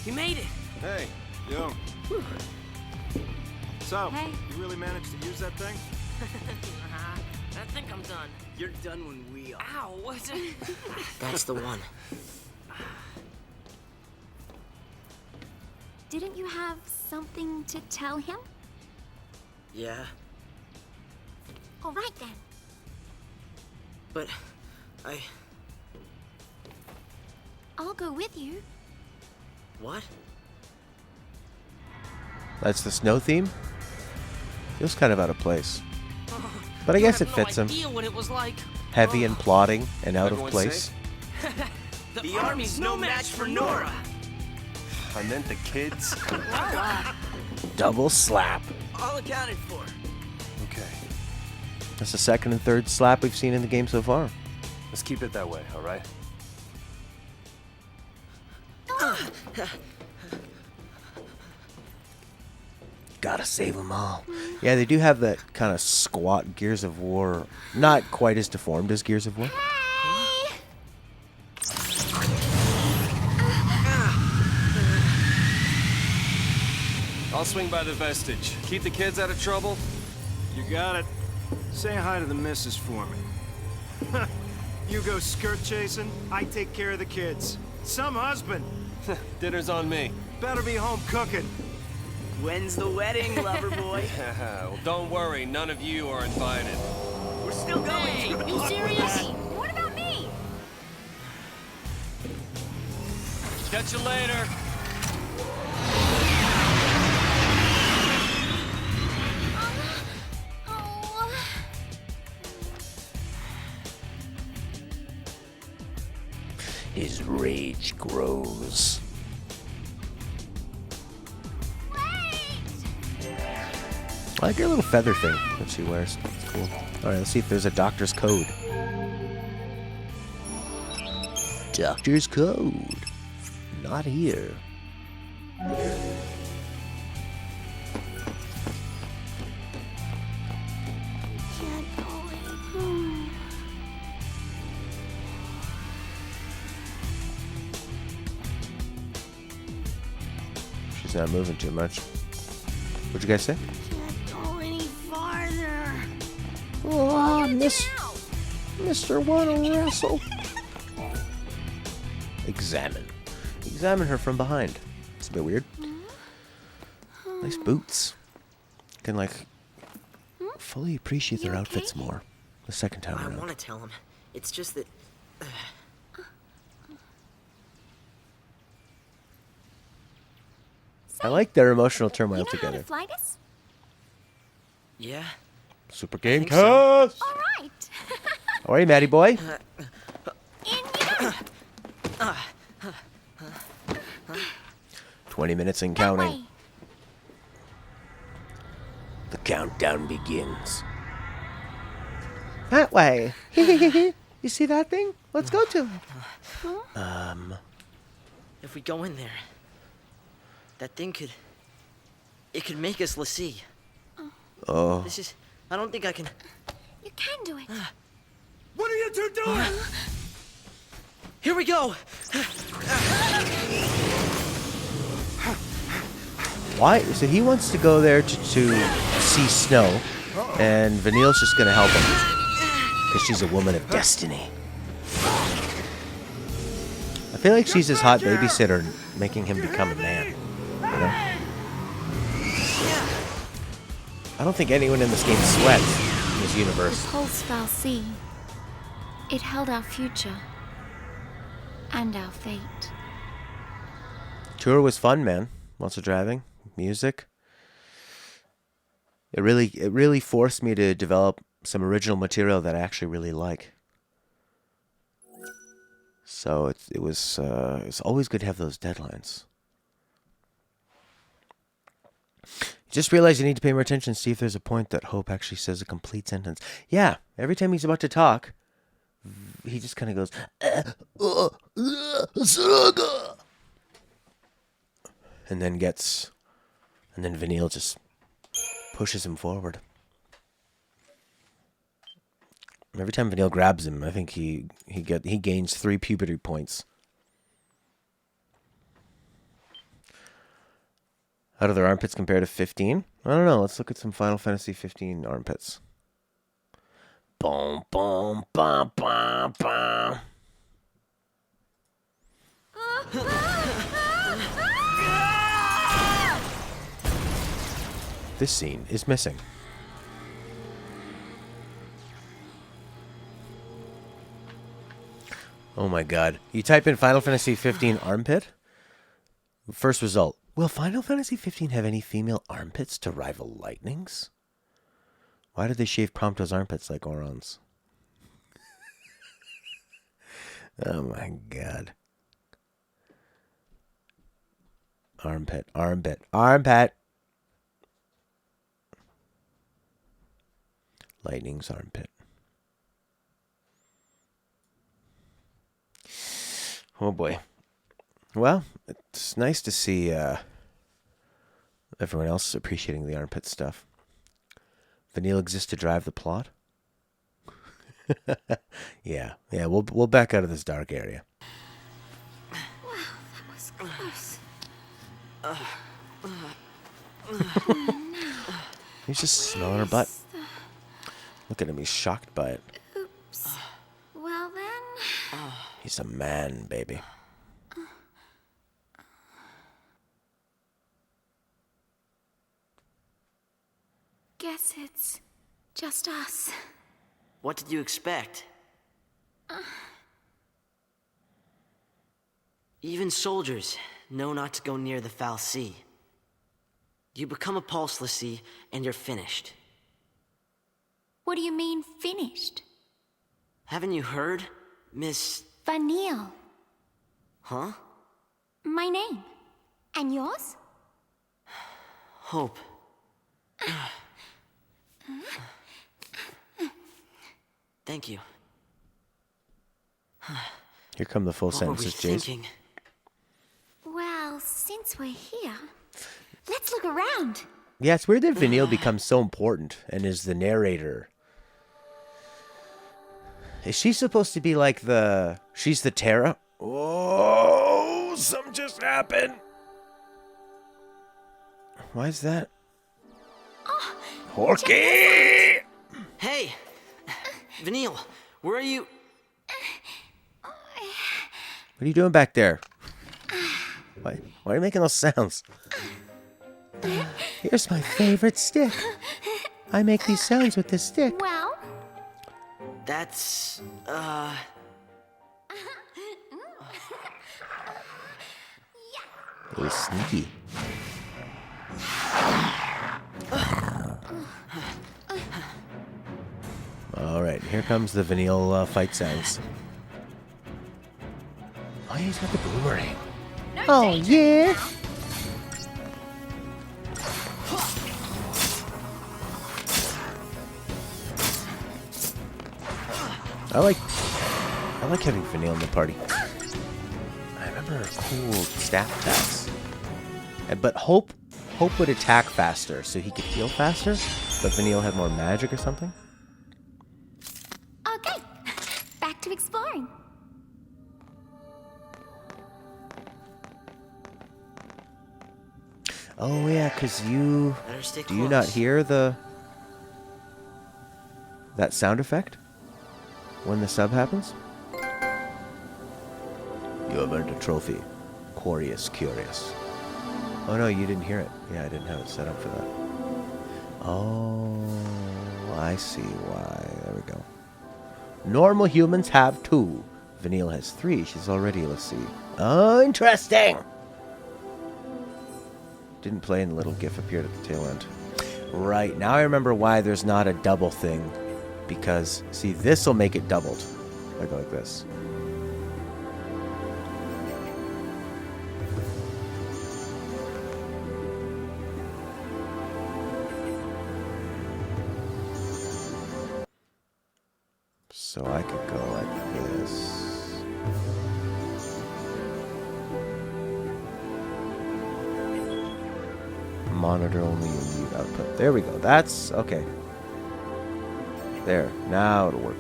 You made it! Hey. Yo. So, Hey. you really managed to use that thing? I think I'm done. You're done when we are. Ow, what's it? That's the one. Didn't you have something to tell him? Yeah, All right then. but I'll go with you. what? That's the Snow theme? Feels kind of out of place. But I guess it fits him. What it was like. Heavy and plodding and out of Everyone place. The army's no match for Nora. I meant the kids. Double slap. All accounted for. Okay. That's the second and third slap we've seen in the game so far. Let's keep it that way, all right? Gotta save them all. Yeah, they do have that kind of squat Gears of War. Not quite as deformed as Gears of War. I'll swing by the vestige. Keep the kids out of trouble. You got it. Say hi to the missus for me. You go skirt chasing, I take care of the kids. Some husband. Dinner's on me. Better be home cooking. When's the wedding, lover boy? Well, don't worry. None of you are invited. We're still going. Hey, you serious? What about me? Catch you later. Oh. His rage grows. I like your little feather thing that she wears. It's cool. Alright, let's see if there's a doctor's code. Doctor's code. Not here. She's not moving too much. What'd you guys say? Go any farther. Oh, Mr. Wanna Wrestle. Examine. Examine her from behind. It's a bit weird. Nice boots. Can like fully appreciate their outfits more the second time I around. want to tell him. It's just that. I like their emotional turmoil You know how together. to fly this? Yeah. Super Game think so. Cast! All right. Alright, Matty boy. In you go. 20 minutes and That counting. way. countdown begins. That way. You see that thing? Let's go to it. If we go in there, that thing could... It could make us l'Cie. Oh. This is... I don't think I can... You can do it. What are you two doing? Here we go! Why? So he wants to go there to see Snow, and Vanille's just gonna help him because she's a woman of destiny. I feel like she's his hot babysitter, making him become a man. You know? I don't think anyone in this game sweats in this universe. The pulse fal'Cie. It held our future and our fate. Tour was fun, man. Lots of driving, music. It really forced me to develop some original material that I actually really like. So it's always good to have those deadlines. Just realize you need to pay more attention, see if there's a point that Hope actually says a complete sentence. Yeah, every time he's about to talk, he just kind of goes, and then Vanille just pushes him forward. Every time Vanille grabs him, I think he gains 3 puberty points. How do their armpits compare to 15? I don't know. Let's look at some Final Fantasy 15 armpits. Boom, boom, bum, bum, bum. This scene is missing. Oh my god. You type in Final Fantasy 15 armpit? First result. Will Final Fantasy 15 have any female armpits to rival Lightning's? Why did they shave Prompto's armpits like Auron's? Oh my god. Armpit, armpit, armpit. Lightning's armpit. Oh boy. Well, it's nice to see everyone else appreciating the armpit stuff. Vanille exists to drive the plot. yeah, we'll back out of this dark area. Wow, that was close. He's just smelling her butt. Look at him, he's shocked by it. Oops. Well then. He's a man, baby. Guess it's just us. What did you expect? Even soldiers know not to go near the fal'Cie. You become a pulse l'Cie, and you're finished. What do you mean, finished? Haven't you heard, Miss... Vanille. Huh? My name. And yours? Hope. Thank you. Here come the full What were we sentences, Jace. thinking? Well, since we're here, let's look around. Yeah, it's weird that Vanille becomes so important and is the narrator. Is she supposed to be like she's the Terra? Oh, something just happened. Why is that? Oh, Horky! Hey! Vanille, where are you? What are you doing back there? Why are you making those sounds? Here's my favorite stick. I make these sounds with this stick. well, That's... It was sneaky. Alright, here comes the Vanille fight sounds. Oh, he's got the boomerang. Oh, yeah! I like having Vanille in the party. I remember her cool staff attacks. But Hope would attack faster, so he could heal faster. But Vanille had more magic or something. Okay, back to exploring. Oh yeah, because you... Better stay Do you not close. hear that sound effect when the sub happens? You have earned a trophy. Curious. Oh no, you didn't hear it. Yeah, I didn't have it set up for that. Oh, I see why. There we go. Normal humans have 2. Vanille has 3. She's already, let's see. Oh, interesting! Didn't play and the little GIF appeared at the tail end. Right, now I remember why there's not a double thing. Because, see, this will make it doubled. I go like this. So I could go like this. Monitor only and mute output. There we go. That's okay. There. Now it'll work.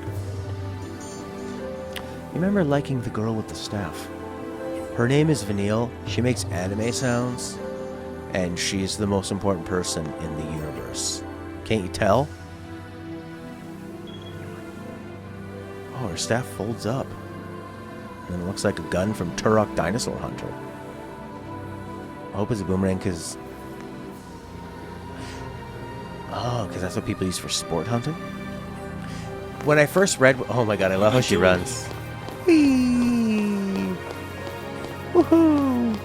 You remember liking the girl with the staff? Her name is Vanille. She makes anime sounds. And she's the most important person in the universe. Can't you tell? Oh, her staff folds up. And it looks like a gun from Turok Dinosaur Hunter. I hope it's a boomerang because... Oh, because that's what people use for sport hunting? When I first read... Oh my god, I love how she runs. Whee! Woohoo!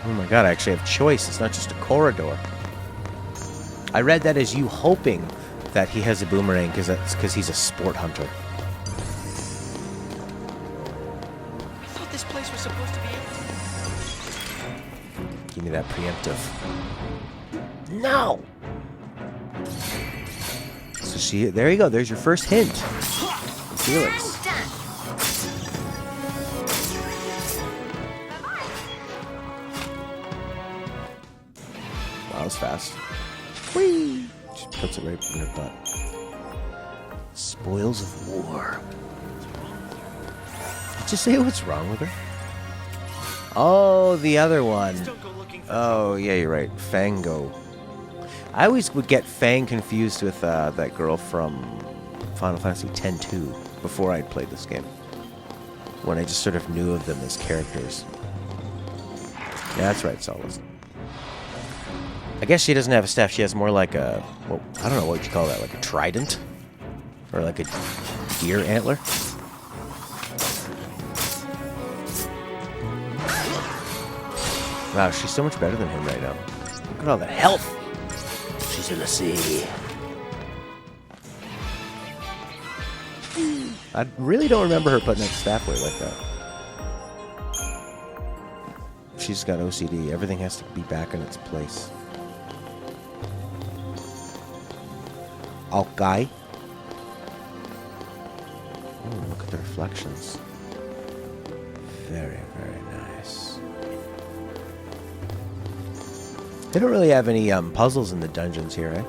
Oh my god, I actually have choice. It's not just a corridor. I read that as you hoping that he has a boomerang because he's a sport hunter. I thought this place was supposed to be empty. Give me that preemptive. No! So there you go. There's your first hint. Felix. Wow, that was fast. Whee! She puts it right in her butt. Spoils of war. Did you say what's wrong with her? Oh, the other one. Oh, yeah, you're right. Fango. I always would get Fang confused with that girl from Final Fantasy X-2 before I'd played this game. When I just sort of knew of them as characters. Yeah, that's right, Solas. I guess she doesn't have a staff. She has more like a... Well, I don't know what you call that. Like a trident? Or like a deer antler? Wow, she's so much better than him right now. Look at all that health! She's in the sea. I really don't remember her putting that staff away like that. She's got OCD. Everything has to be back in its place. Okay. Ooh, look at the reflections. Very, very nice. They don't really have any puzzles in the dungeons here, eh?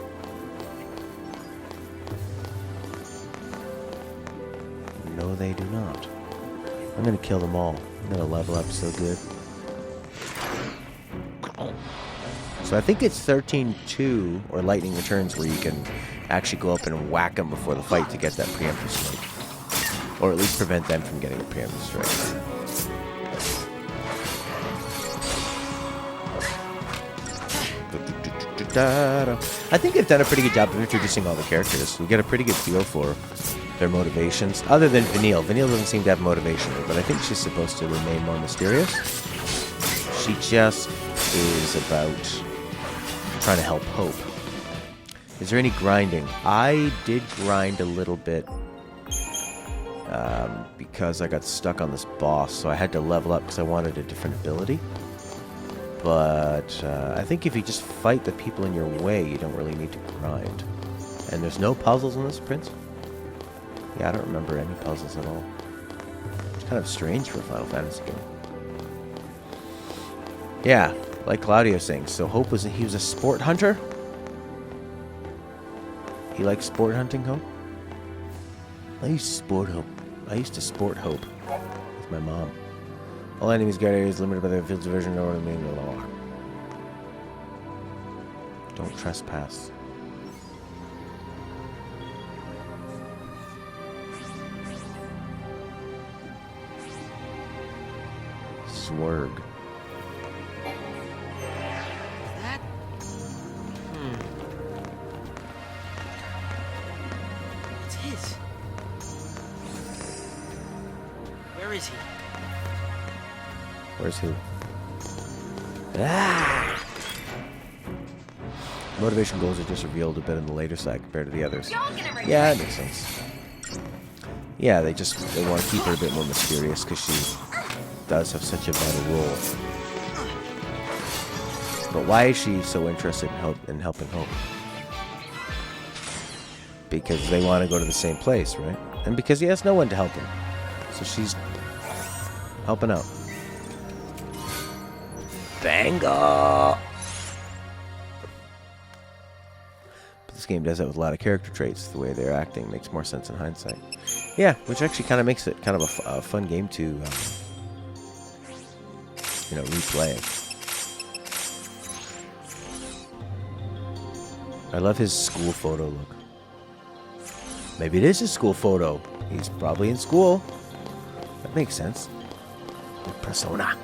No, they do not. I'm gonna kill them all. I'm gonna level up so good. So I think it's 13-2 or Lightning Returns where you can actually go up and whack them before the fight to get that preemptive strike. Or at least prevent them from getting a preemptive strike. I think they've done a pretty good job of introducing all the characters. We get a pretty good feel for their motivations. Other than Vanille. Vanille doesn't seem to have motivation, but I think she's supposed to remain more mysterious. She just is about trying to help Hope. Is there any grinding? I did grind a little bit because I got stuck on this boss, so I had to level up because I wanted a different ability. But I think if you just fight the people in your way, you don't really need to grind. And there's no puzzles in this, Prince? Yeah, I don't remember any puzzles at all. It's kind of strange for a Final Fantasy game. Yeah, like Claudio saying, so Hope was he was a sport hunter? He likes sport hunting, Hope? I used to sport Hope with my mom. All enemies guard areas limited by their fields of vision or the main law. Don't trespass. Sword. That? It's his. Where is he? Where's who? Ah! Motivation goals are just revealed a bit on the later side compared to the others. Yeah, that makes sense. Yeah, they want to keep her a bit more mysterious because she does have such a vital role. But why is she so interested in helping Hope? Because they want to go to the same place, right? And because he has no one to help him. So she's helping out. Bango! But this game does that with a lot of character traits. The way they're acting makes more sense in hindsight. Yeah, which actually kind of makes it kind of a fun game to, replay. I love his school photo look. Maybe it is his school photo. He's probably in school. That makes sense. Persona.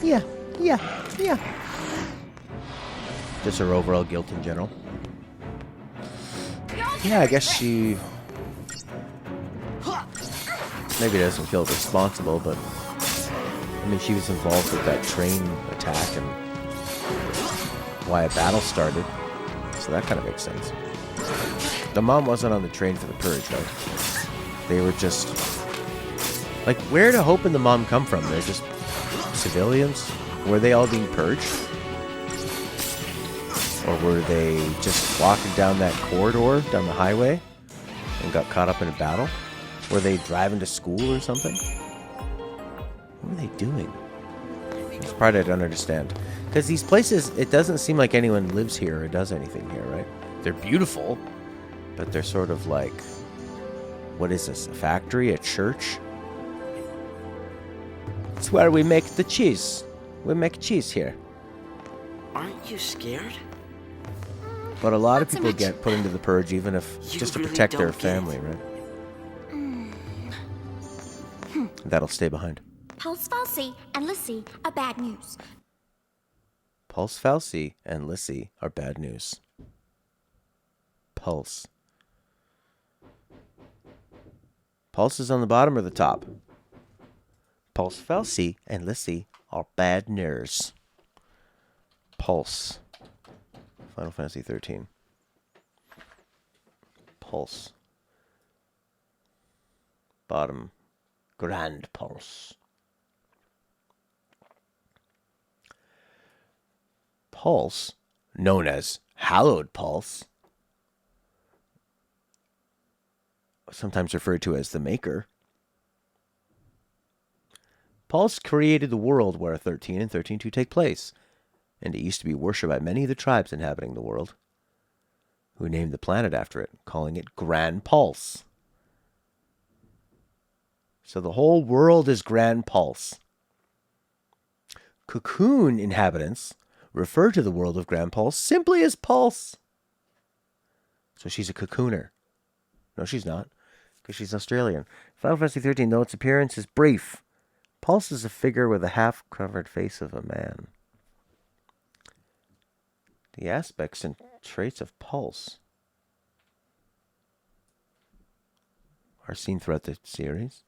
Yeah. Just her overall guilt in general. Yeah, I guess she maybe doesn't feel responsible, but I mean, she was involved with that train attack and why a battle started, so that kind of makes sense. The mom wasn't on the train for the purge, right? They were just like, where did Hope and the mom come from? They're just civilians? Were they all being purged? Or were they just walking down that corridor, down the highway, and got caught up in a battle? Were they driving to school or something? What were they doing? That's the part I don't understand. Because these places, it doesn't seem like anyone lives here or does anything here, right? They're beautiful, but they're sort of like, what is this, a factory, a church? It's where we make the cheese. We make cheese here. Aren't you scared? But a lot of people get put into the purge even if just to protect their family, right? That'll stay behind. Pulse Falsey and Lissy are bad news. Pulse Falsey and Lissy are bad news. Pulse. Pulse is on the bottom or the top? Pulse Falsey and Lissy are bad news. Pulse. Final Fantasy XIII. Pulse. Bottom. Grand Pulse. Pulse, known as Hallowed Pulse, sometimes referred to as the Maker. Pulse created the world where 13 and 13.2 take place, and it used to be worshipped by many of the tribes inhabiting the world, who named the planet after it, calling it Grand Pulse. So the whole world is Grand Pulse. Cocoon inhabitants refer to the world of Grand Pulse simply as Pulse. So she's a cocooner. No, she's not, because she's Australian. Final Fantasy XIII, though its appearance is brief, Pulse is a figure with a half-covered face of a man. The aspects and traits of Pulse are seen throughout the series.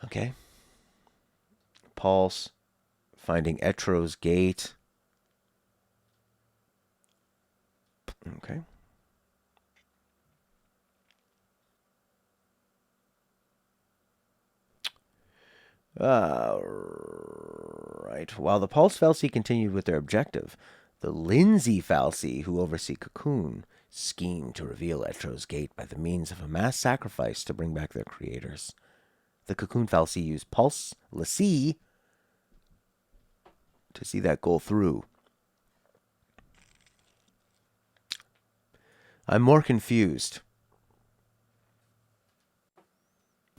Okay. Pulse, finding Etro's Gate. Okay. Right. While the Pulse Felsi continued with their objective, The Lindsay fal'Cie, who oversee Cocoon, scheme to reveal Etro's Gate by the means of a mass sacrifice to bring back their creators. The Cocoon fal'Cie use Pulse l'Cie to see that goal through. I'm more confused.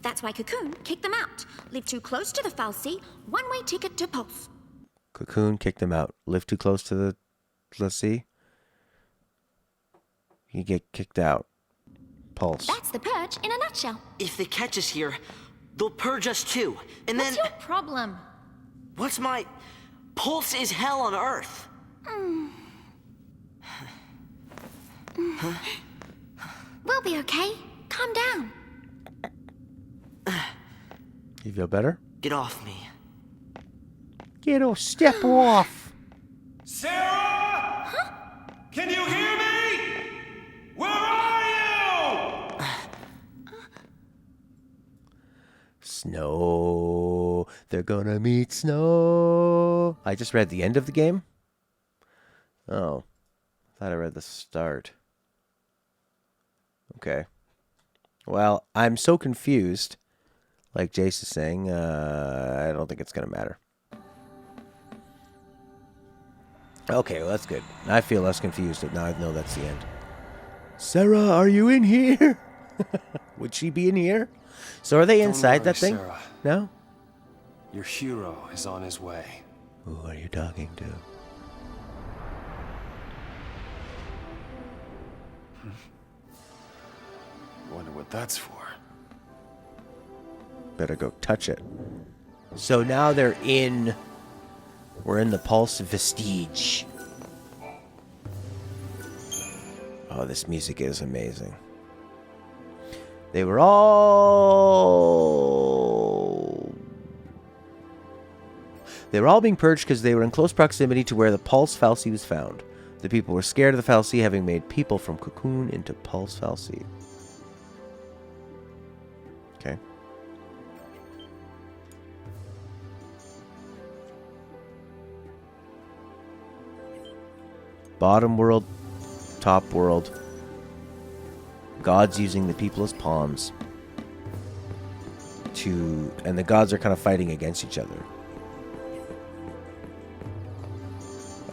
That's why Cocoon kicked them out. Live too close to the fal'Cie, one-way ticket to Pulse. Cocoon kicked them out. Live too close to the l'Cie. You get kicked out. Pulse. That's the purge in a nutshell. If they catch us here, they'll purge us too. And then... What's your problem? What's my... Pulse is hell on Earth. We'll be okay. Calm down. You feel better? Get off me. Get off. Step off. Sarah? Huh? Can you hear me? Where are you? Snow. They're gonna meet Snow. I just read the end of the game. Oh. I thought I read the start. Okay. Well, I'm so confused. Like Jace is saying, I don't think it's gonna matter. Okay, well, that's good. I feel less confused now I know that's the end. Sarah, are you in here? Would she be in here? So are they inside that thing? Sarah. No? Your hero is on his way. Who are you talking to? Wonder what that's for. Better go touch it. So now they're in... We're in the Pulse Vestige. Oh, this music is amazing. They were all being purged because they were in close proximity to where the Pulse fal'Cie was found. The people were scared of the fal'Cie, having made people from Cocoon into Pulse fal'Cie. Okay. Bottom world, top world. Gods using the people as pawns. And the gods are kind of fighting against each other.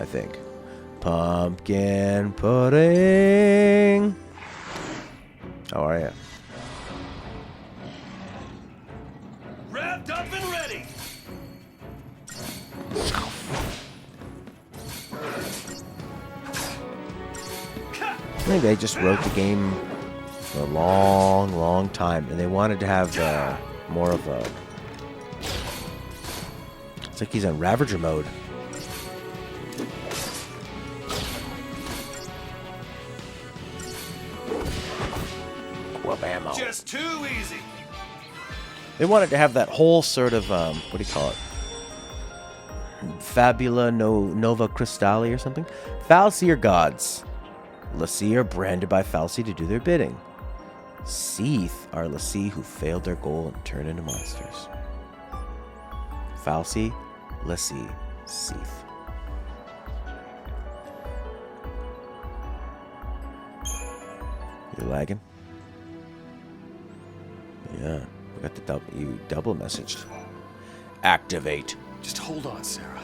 I think. Pumpkin pudding. How are you? Wrapped up and ready. I think they just wrote the game for a long, long time, and they wanted to have more of a... It's like he's on Ravager mode. Wabamo. Just too easy. They wanted to have that whole sort of, what do you call it? Fabula Nova Crystalli or something? fal'Cie are gods. l'Cie are branded by fal'Cie to do their bidding. Seath are l'Cie who failed their goal and turned into monsters. fal'Cie, l'Cie, Seath. You lagging? Yeah, we got the you double messaged. Activate. Just hold on, Sarah.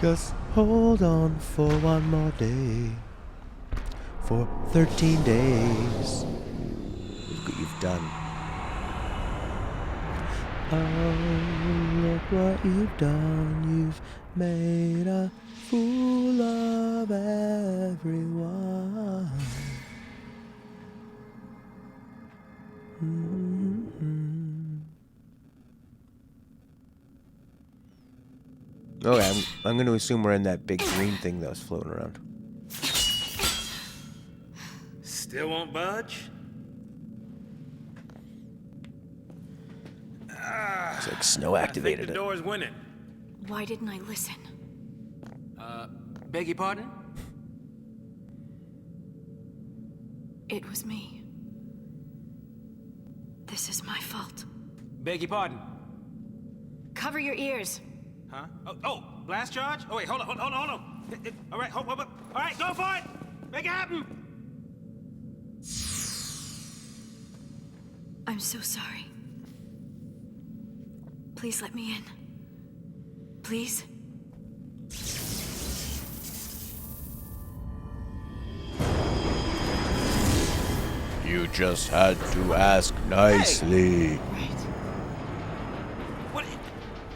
Just hold on for one more day. For 13 days. You've done. Oh, look what you've done. You've made a fool of everyone. Okay, I'm going to assume we're in that big green thing that was floating around. Still won't budge? It's like Snow I activated think the it. door's winning. Why didn't I listen? Beg your pardon? It was me. This is my fault. Beg your pardon. Cover your ears. Huh? Oh, blast charge? Oh, wait, hold on. All right, hold. All right, go for it! Make it happen! I'm so sorry. Please let me in. Please? You just had to ask nicely. What?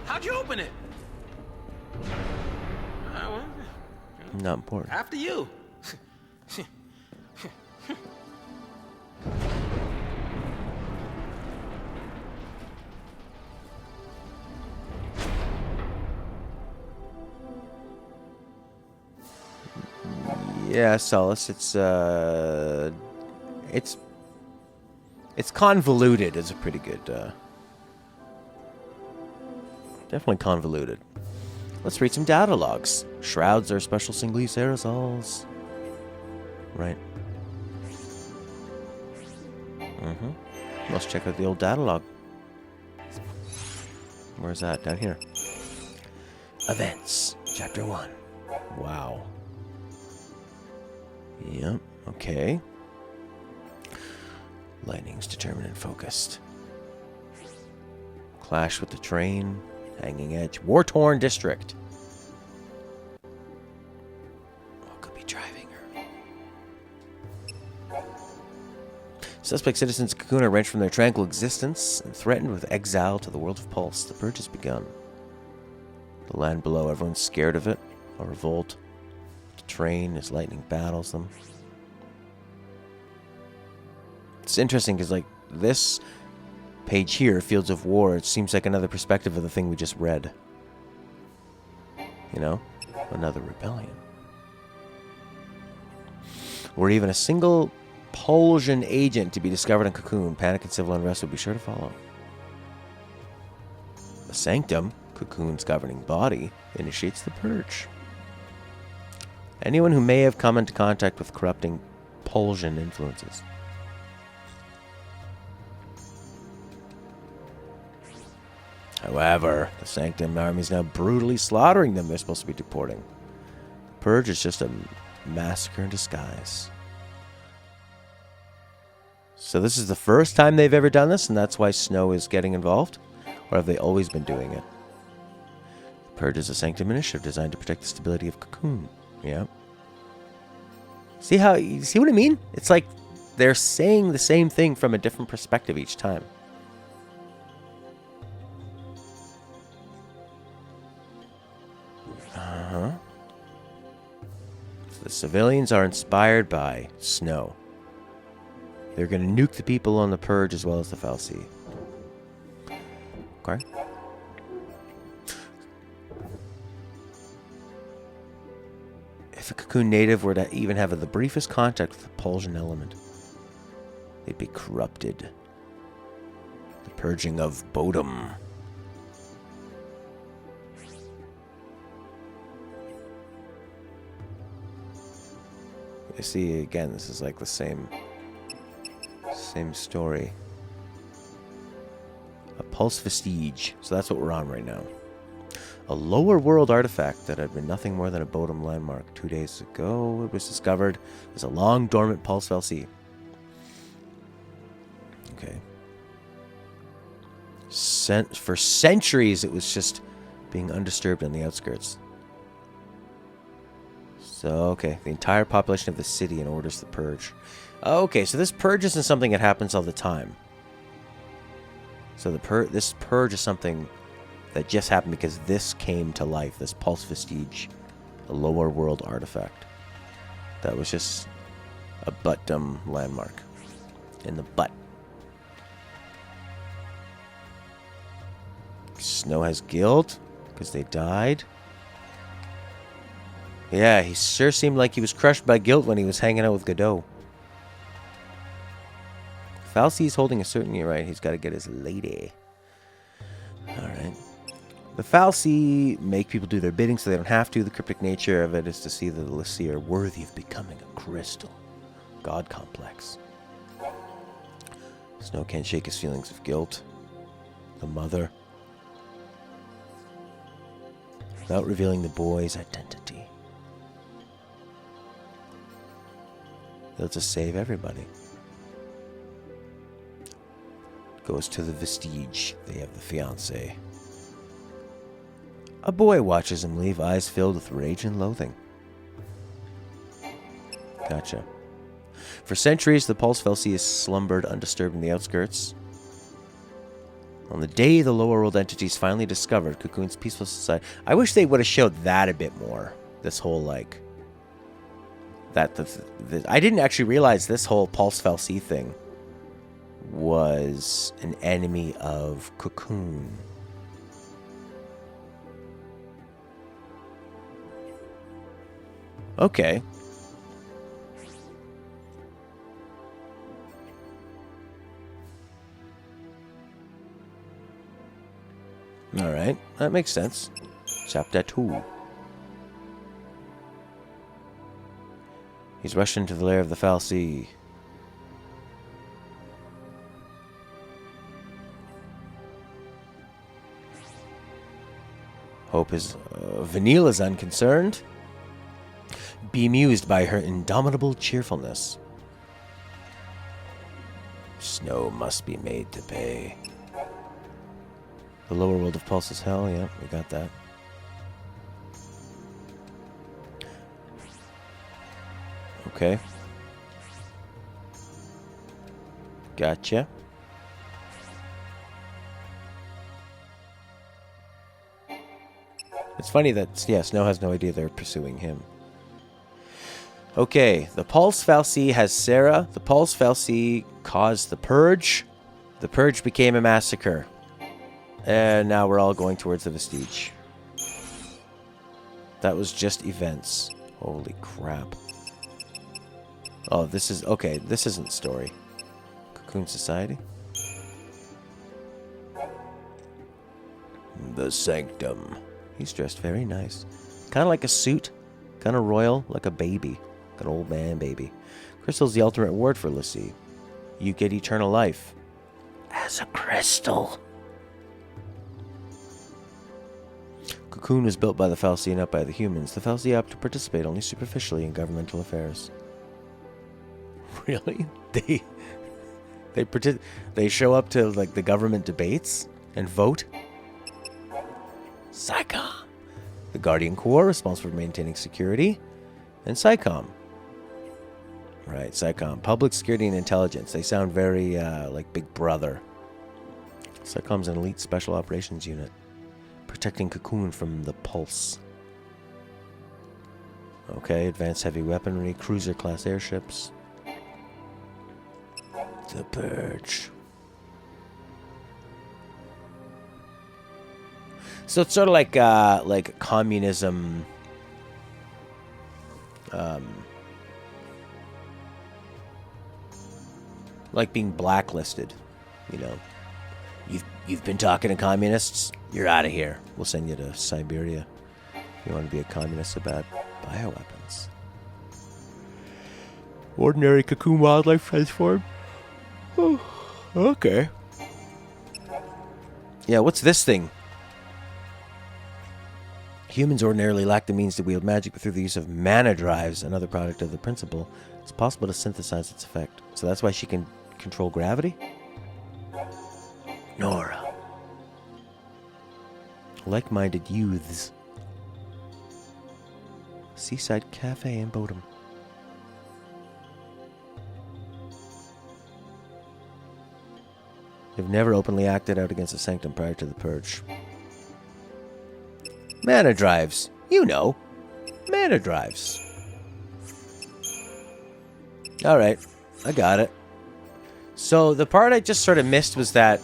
How'd you open it? Well, Not important. after you. Yeah, Solace, it's convoluted is a pretty good, definitely convoluted. Let's read some data logs. Shrouds are special single-use aerosols. Right. Let's check out the old data log. Where's that? Down here. Events, Chapter 1. Wow. Yep, okay. Lightning's determined and focused. Clash with the train. Hanging edge. War-torn district. What could be driving her? Suspect citizens of Cocoon are wrenched from their tranquil existence and threatened with exile to the world of Pulse. The purge has begun. The land below, everyone's scared of it. A revolt. The train as lightning battles them. It's interesting because, like, this page here, Fields of War, it seems like another perspective of the thing we just read. You know? Another rebellion. Or even a single Polsian agent to be discovered in Cocoon. Panic and civil unrest will be sure to follow. The Sanctum, Cocoon's governing body, initiates the purge. Anyone who may have come into contact with corrupting Polsian influences. However, the Sanctum army is now brutally slaughtering them they're supposed to be deporting. The purge is just a massacre in disguise. So this is the first time they've ever done this, and that's why Snow is getting involved? Or have they always been doing it? The purge is a Sanctum initiative designed to protect the stability of Cocoon. Yeah. See what I mean? It's like they're saying the same thing from a different perspective each time. The civilians are inspired by Snow. They're going to nuke the people on the purge as well as the FALC. Okay. If a Cocoon native were to even have the briefest contact with the Polsian element, they'd be corrupted. The purging of Bodum. You see, again, this is like the same story. A pulse vestige. So that's what we're on right now. A lower world artifact that had been nothing more than a Bodum landmark. 2 days ago, it was discovered as a long dormant pulse FALC. Okay. For centuries, it was just being undisturbed on the outskirts. So, okay, the entire population of the city in orders the purge. Okay, so this purge isn't something that happens all the time. So this purge is something that just happened because this came to life, this pulse vestige, a lower world artifact. That was just a butt-dumb landmark in the butt. Snow has guilt because they died. Yeah, he sure seemed like he was crushed by guilt when he was hanging out with Godot. Falcy's holding a certain... You're right, he's got to get his lady. Alright. The Falcy make people do their bidding so they don't have to. The cryptic nature of it is to see that the Lassie are worthy of becoming a crystal. God complex. Snow can't shake his feelings of guilt. The mother. Without revealing the boy's identity. They'll just save everybody. Goes to the Vestige. They have the fiancé. A boy watches him leave, eyes filled with rage and loathing. Gotcha. For centuries, the Pulse Felsi has slumbered undisturbed in the outskirts. On the day the lower world entities finally discovered Cocoon's peaceful society, I wish they would have showed that a bit more. This whole, like... I didn't actually realize this whole Pulse Felsi thing was an enemy of Cocoon. Okay. Alright, that makes sense. Chapter 2. He's rushed into the lair of the Fal'Cie. Hope his Vanille is unconcerned, bemused by her indomitable cheerfulness. Snow must be made to pay. The lower world of Pulse is hell. Yeah, we got that. Okay. Gotcha. It's funny that, yeah, Snow has no idea they're pursuing him. Okay, the Pulse Fal'Cie has Sarah. The Pulse Fal'Cie caused the Purge. The Purge became a massacre. And now we're all going towards the Vestige. That was just events. Holy crap. Oh, this is... Okay, this isn't story. Cocoon Society? The Sanctum. He's dressed very nice. Kind of like a suit. Kind of royal, like a baby. Like an old man baby. Crystal's the ultimate reward for l'Cie. You get eternal life. As a crystal. Cocoon was built by the Fal'Cie and not by the humans. The Fal'Cie opt to participate only superficially in governmental affairs. Really? They show up to like the government debates and vote? SciComm. The Guardian Corps, responsible for maintaining security. And SciComm. Right, SciComm. Public Security and Intelligence. They sound very like Big Brother. SciComm's an elite special operations unit. Protecting Cocoon from the Pulse. Okay, advanced heavy weaponry, cruiser-class airships. The Purge. So it's sort of like communism. Like being blacklisted, you know. You've been talking to communists. You're out of here. We'll send you to Siberia. If you want to be a communist about bioweapons. Ordinary Cocoon wildlife transform. Oh, okay. Yeah, what's this thing? Humans ordinarily lack the means to wield magic, but through the use of mana drives, another product of the principle, it's possible to synthesize its effect. So that's why she can control gravity? Nora. Like-minded youths. Seaside Cafe in Bodom. They've never openly acted out against the Sanctum prior to the Purge. Mana drives. You know. Mana drives. Alright. I got it. So the part I just sort of missed was that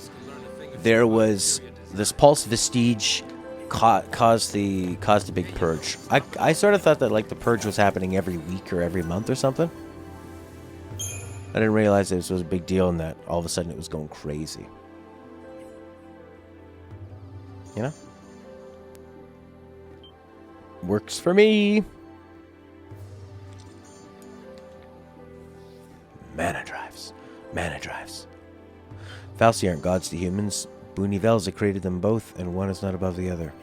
there was this Pulse Vestige caused the big Purge. I sort of thought that like the Purge was happening every week or every month or something. I didn't realize this was a big deal and that all of a sudden it was going crazy. You know? Works for me. fal'Cie aren't gods to humans. Buni-Velza created them both, and one is not above the other.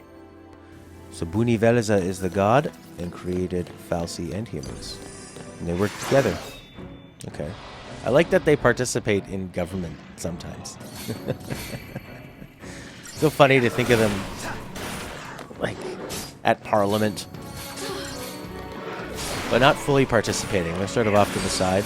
So Buni-Velza is the god and created fal'Cie and humans. And they work together. Okay. I like that they participate in government sometimes. So funny to think of them, like, at Parliament. But not fully participating. They're sort of off to the side.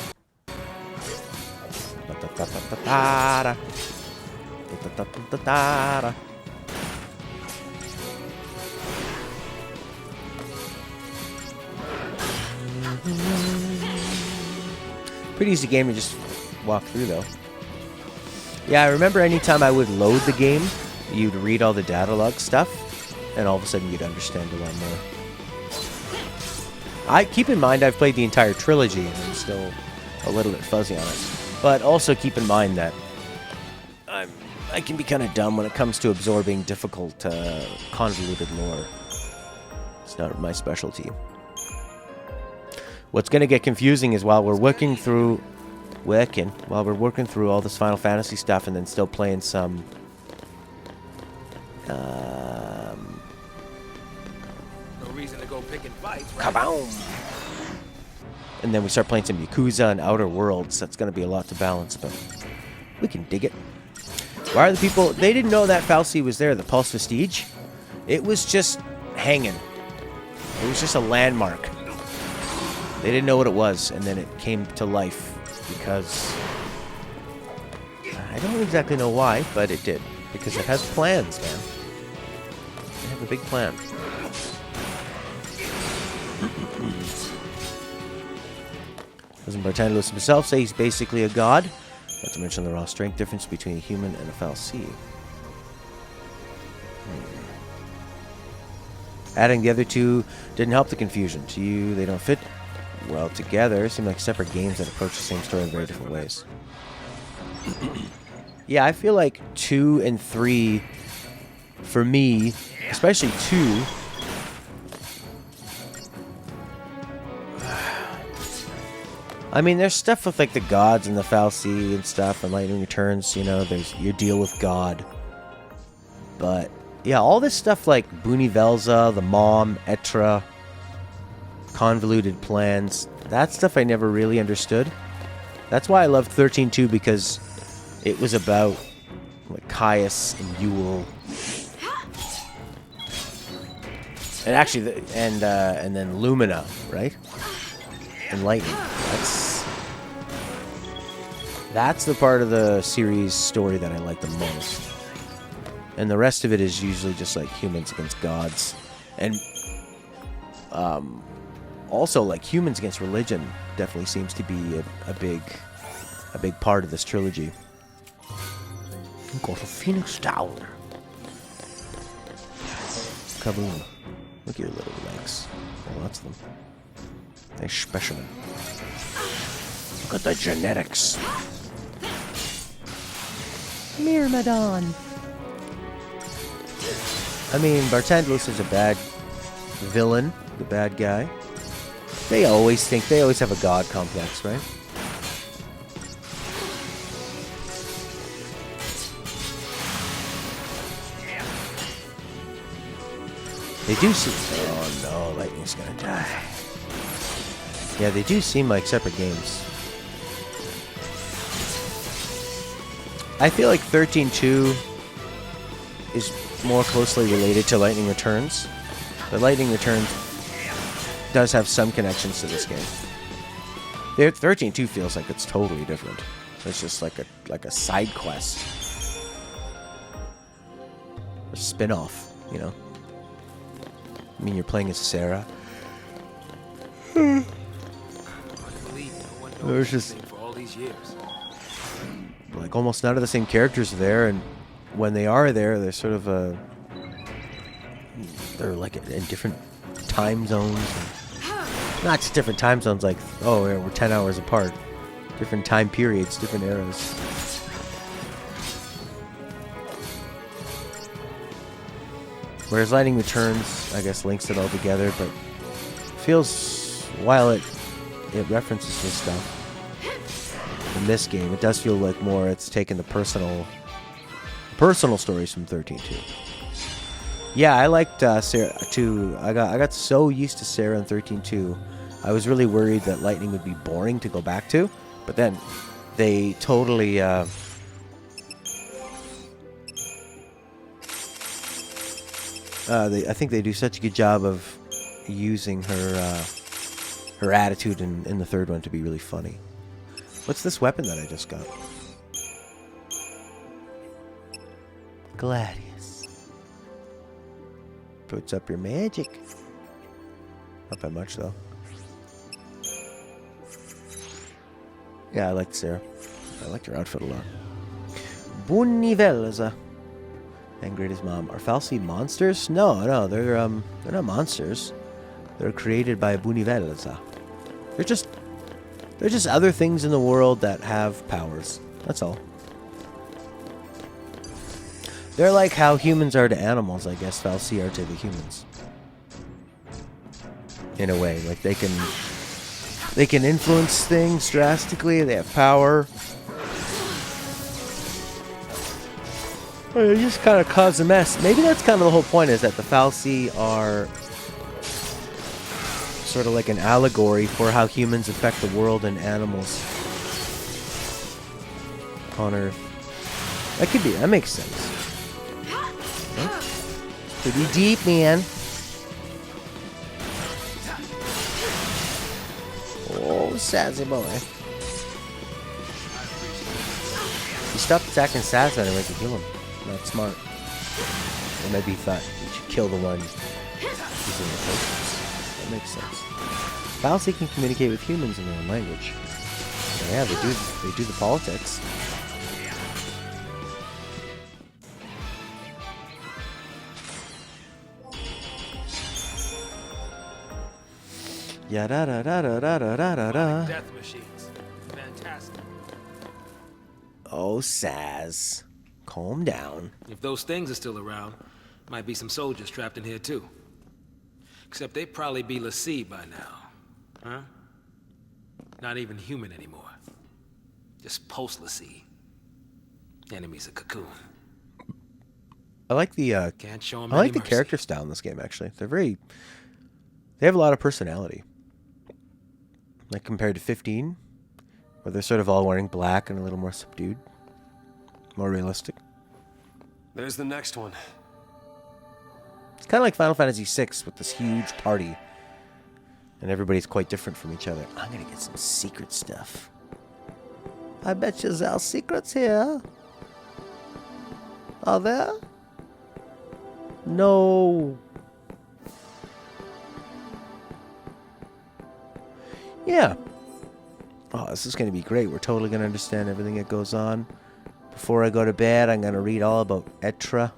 Pretty easy game to just walk through, though. Yeah, I remember anytime I would load the game, you'd read all the data log stuff, and all of a sudden you'd understand a lot more. I keep in mind I've played the entire trilogy, and I'm still a little bit fuzzy on it. But also keep in mind that I can be kind of dumb when it comes to absorbing difficult, convoluted lore. It's not my specialty. What's going to get confusing is while we're working through all this Final Fantasy stuff and then still playing some No reason to go picking fights, right? Kaboom! And then we start playing some Yakuza and Outer Worlds. That's going to be a lot to balance, but we can dig it. Why are the people... They didn't know that fal'Cie was there, the Pulse Vestige. It was just hanging. It was just a landmark. They didn't know what it was, and then it came to life because... I don't exactly know why, but it did. Because it has plans, man. They have a big plan. Doesn't Bartendlos himself say he's basically a god? Not to mention the raw strength difference between a human and a fal'Cie. Adding the other two didn't help the confusion. To you, they don't fit well together. Seem like separate games that approach the same story in very different ways. Yeah, I feel like 2 and 3, for me, especially 2... I mean, there's stuff with, like, the gods and the fal'Cie and stuff, and Lightning Returns, you know, there's your deal with God. But, yeah, all this stuff like Buni-Velza, the Mom, Etra, convoluted plans, that stuff I never really understood. That's why I loved 13-2, because it was about, like, Caius and Yule. And actually, and then Lumina, right? And Lightning. That's the part of the series story that I like the most. And the rest of it is usually just like humans against gods. And also like humans against religion definitely seems to be a big part of this trilogy. Got a Phoenix down. Kaboom. Look at your little legs. Lots of them. Nice specimen. Look at the genetics. Myrmidon. I mean, Bartendlos is a bad villain, the bad guy. They always have a god complex, right? They do seem... Oh no, Lightning's gonna die. Yeah, they do seem like separate games. I feel like 13-2 is more closely related to Lightning Returns. But Lightning Returns does have some connections to this game. 13-2 feels like it's totally different. It's just like a side quest. A spin-off, you know? I mean, you're playing as Sarah. There's just... like almost none of the same characters are there, and when they are there, they're sort of they're like in different time zones. Not just different time zones, like, oh, we're 10 hours apart. Different time periods, different eras. Whereas Lightning Returns, I guess, links it all together, but feels, while it references this stuff, in this game, it does feel like more it's taken the personal personal stories from 13.2. Yeah, I liked Sarah too. I got so used to Sarah in 13.2. I was really worried that Lightning would be boring to go back to, but then they totally. I think they do such a good job of using her attitude in the third one to be really funny. What's this weapon that I just got? Gladius. Puts up your magic. Not by much, though. Yeah, I liked Sarah. I liked her outfit a lot. Bunivelza. Angry at his mom. Are Falsi monsters? No, they're not monsters. They're created by Bunivelza. They're just other things in the world that have powers. That's all. They're like how humans are to animals, I guess Falsi are to the humans. In a way, like they can influence things drastically. They have power. They just kind of cause a mess. Maybe that's kind of the whole point, is that the Falsi are sort of like an allegory for how humans affect the world and animals on Earth. That could be. That makes sense. Huh? Pretty deep, man. Oh, sassy boy. He stopped attacking Sass and went to kill him. Not smart. Or maybe he thought he should kill the one using the potions. That makes sense. Falsi can communicate with humans in their own language. Yeah, they do the politics. Ya da da da da da da da da. Death machines. Fantastic. Oh, Saz. Calm down. If those things are still around, might be some soldiers trapped in here too. Except they'd probably be l'Cie by now. Huh? Not even human anymore. Just post-l'Cie. Enemies of Cocoon. I like the Can't show 'em I like any the mercy. character style in this game, actually. They have a lot of personality. Like compared to 15, where they're sort of all wearing black and a little more subdued. More realistic. There's the next one. It's kind of like Final Fantasy VI with this huge party. And everybody's quite different from each other. I'm going to get some secret stuff. I bet you there's secrets here. Are there? No. Yeah. Oh, this is going to be great. We're totally going to understand everything that goes on. Before I go to bed, I'm going to read all about Etra.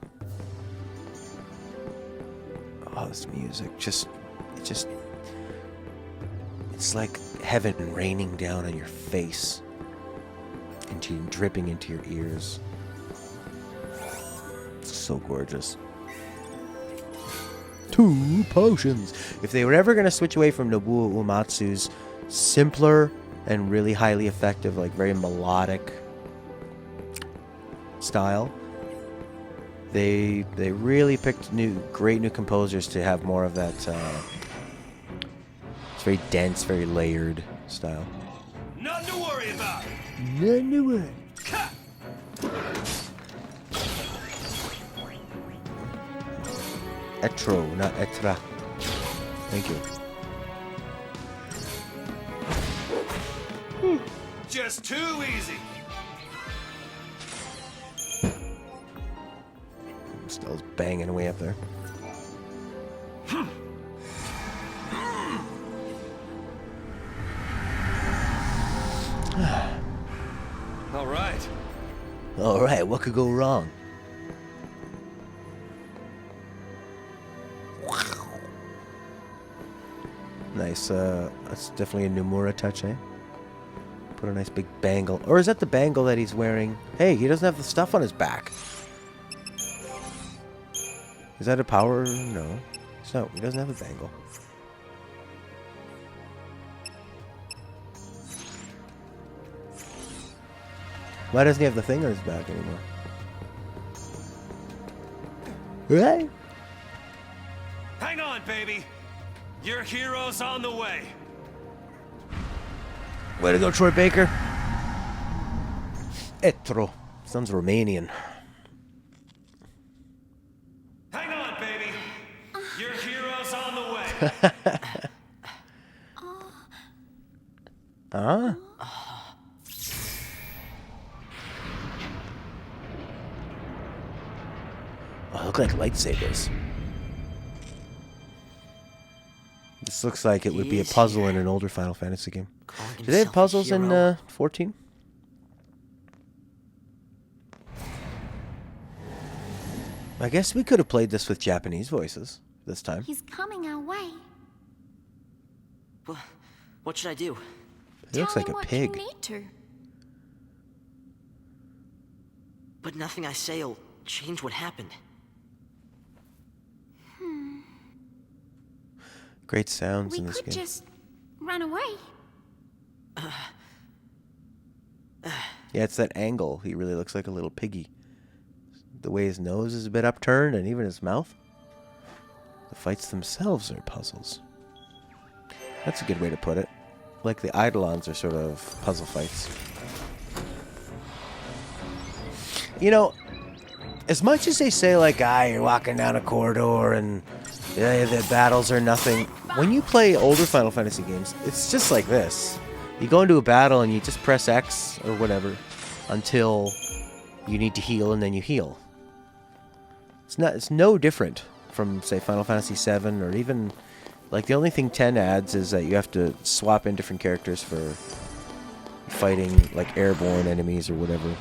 Oh, this music. It's like heaven raining down on your face. Dripping into your ears. It's so gorgeous. 2 potions. If they were ever going to switch away from Nobuo Uematsu's simpler and really highly effective, like very melodic style, they really picked great new composers to have more of that. It's very dense, very layered style. Nothing to worry about. Nothing to worry. Etro, not Etra. Thank you. Just too easy. Still banging away up there. All right. All right, what could go wrong? Nice. That's definitely a Nomura touch, eh? Put a nice big bangle. Or is that the bangle that he's wearing? Hey, he doesn't have the stuff on his back. Is that a power? No. It's not. He doesn't have a bangle. Why doesn't he have the thing on his back anymore? Hey. Hang on, baby. Your hero's on the way. Way to go, Troy Baker. Etro. Sounds Romanian. Hang on, baby. Your hero's on the way. Huh? Oh, they look like lightsabers. This looks like it would be a puzzle in an older Final Fantasy game. Do they have puzzles in 14? I guess we could have played this with Japanese voices this time. He's coming our way. What should I do? He looks like a pig. You need to. But nothing I say'll change what happened. Great sounds We in this could game. just run away. Yeah, it's that angle. He really looks like a little piggy. The way his nose is a bit upturned, and even his mouth. The fights themselves are puzzles. That's a good way to put it. Like the Eidolons are sort of puzzle fights. You know, as much as they say, like, you're walking down a corridor and the battles are nothing. When you play older Final Fantasy games, it's just like this. You go into a battle and you just press X or whatever until you need to heal, and then you heal. It's no different from, say, Final Fantasy VII, or even, like, the only thing 10 adds is that you have to swap in different characters for fighting, like, airborne enemies or whatever.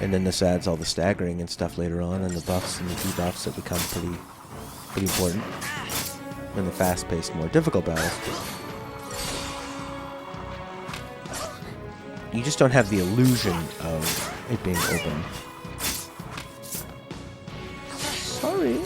And then this adds all the staggering and stuff later on, and the buffs and the debuffs that become pretty important in the fast-paced, more difficult battles. You just don't have the illusion of it being open. Sorry.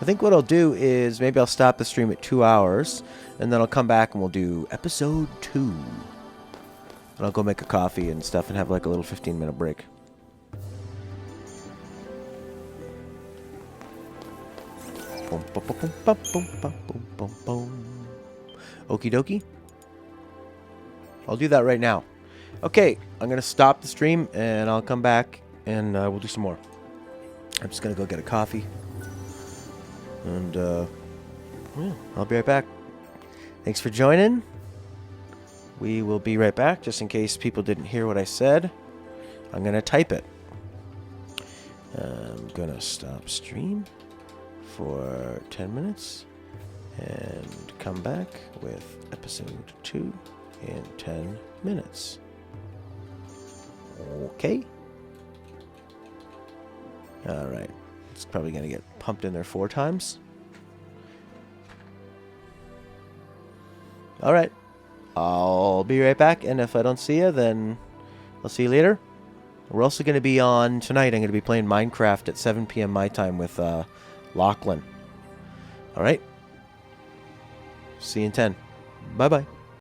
I think what I'll do is maybe I'll stop the stream at 2 hours, and then I'll come back and we'll do episode 2. And I'll go make a coffee and stuff and have like a little 15-minute break. Okie dokie. I'll do that right now. Okay, I'm going to stop the stream and I'll come back and we'll do some more. I'm just going to go get a coffee. And, yeah, I'll be right back. Thanks for joining. We will be right back, just in case people didn't hear what I said. I'm going to type it. I'm going to stop stream for 10 minutes and come back with episode 2 in 10 minutes. Okay? Alright. It's probably going to get pumped in there 4 times. Alright. I'll be right back, and if I don't see you, then I'll see you later. We're also going to be on tonight. I'm going to be playing Minecraft at 7 p.m. my time with Lachlan. Alright. See you in 10. Bye-bye.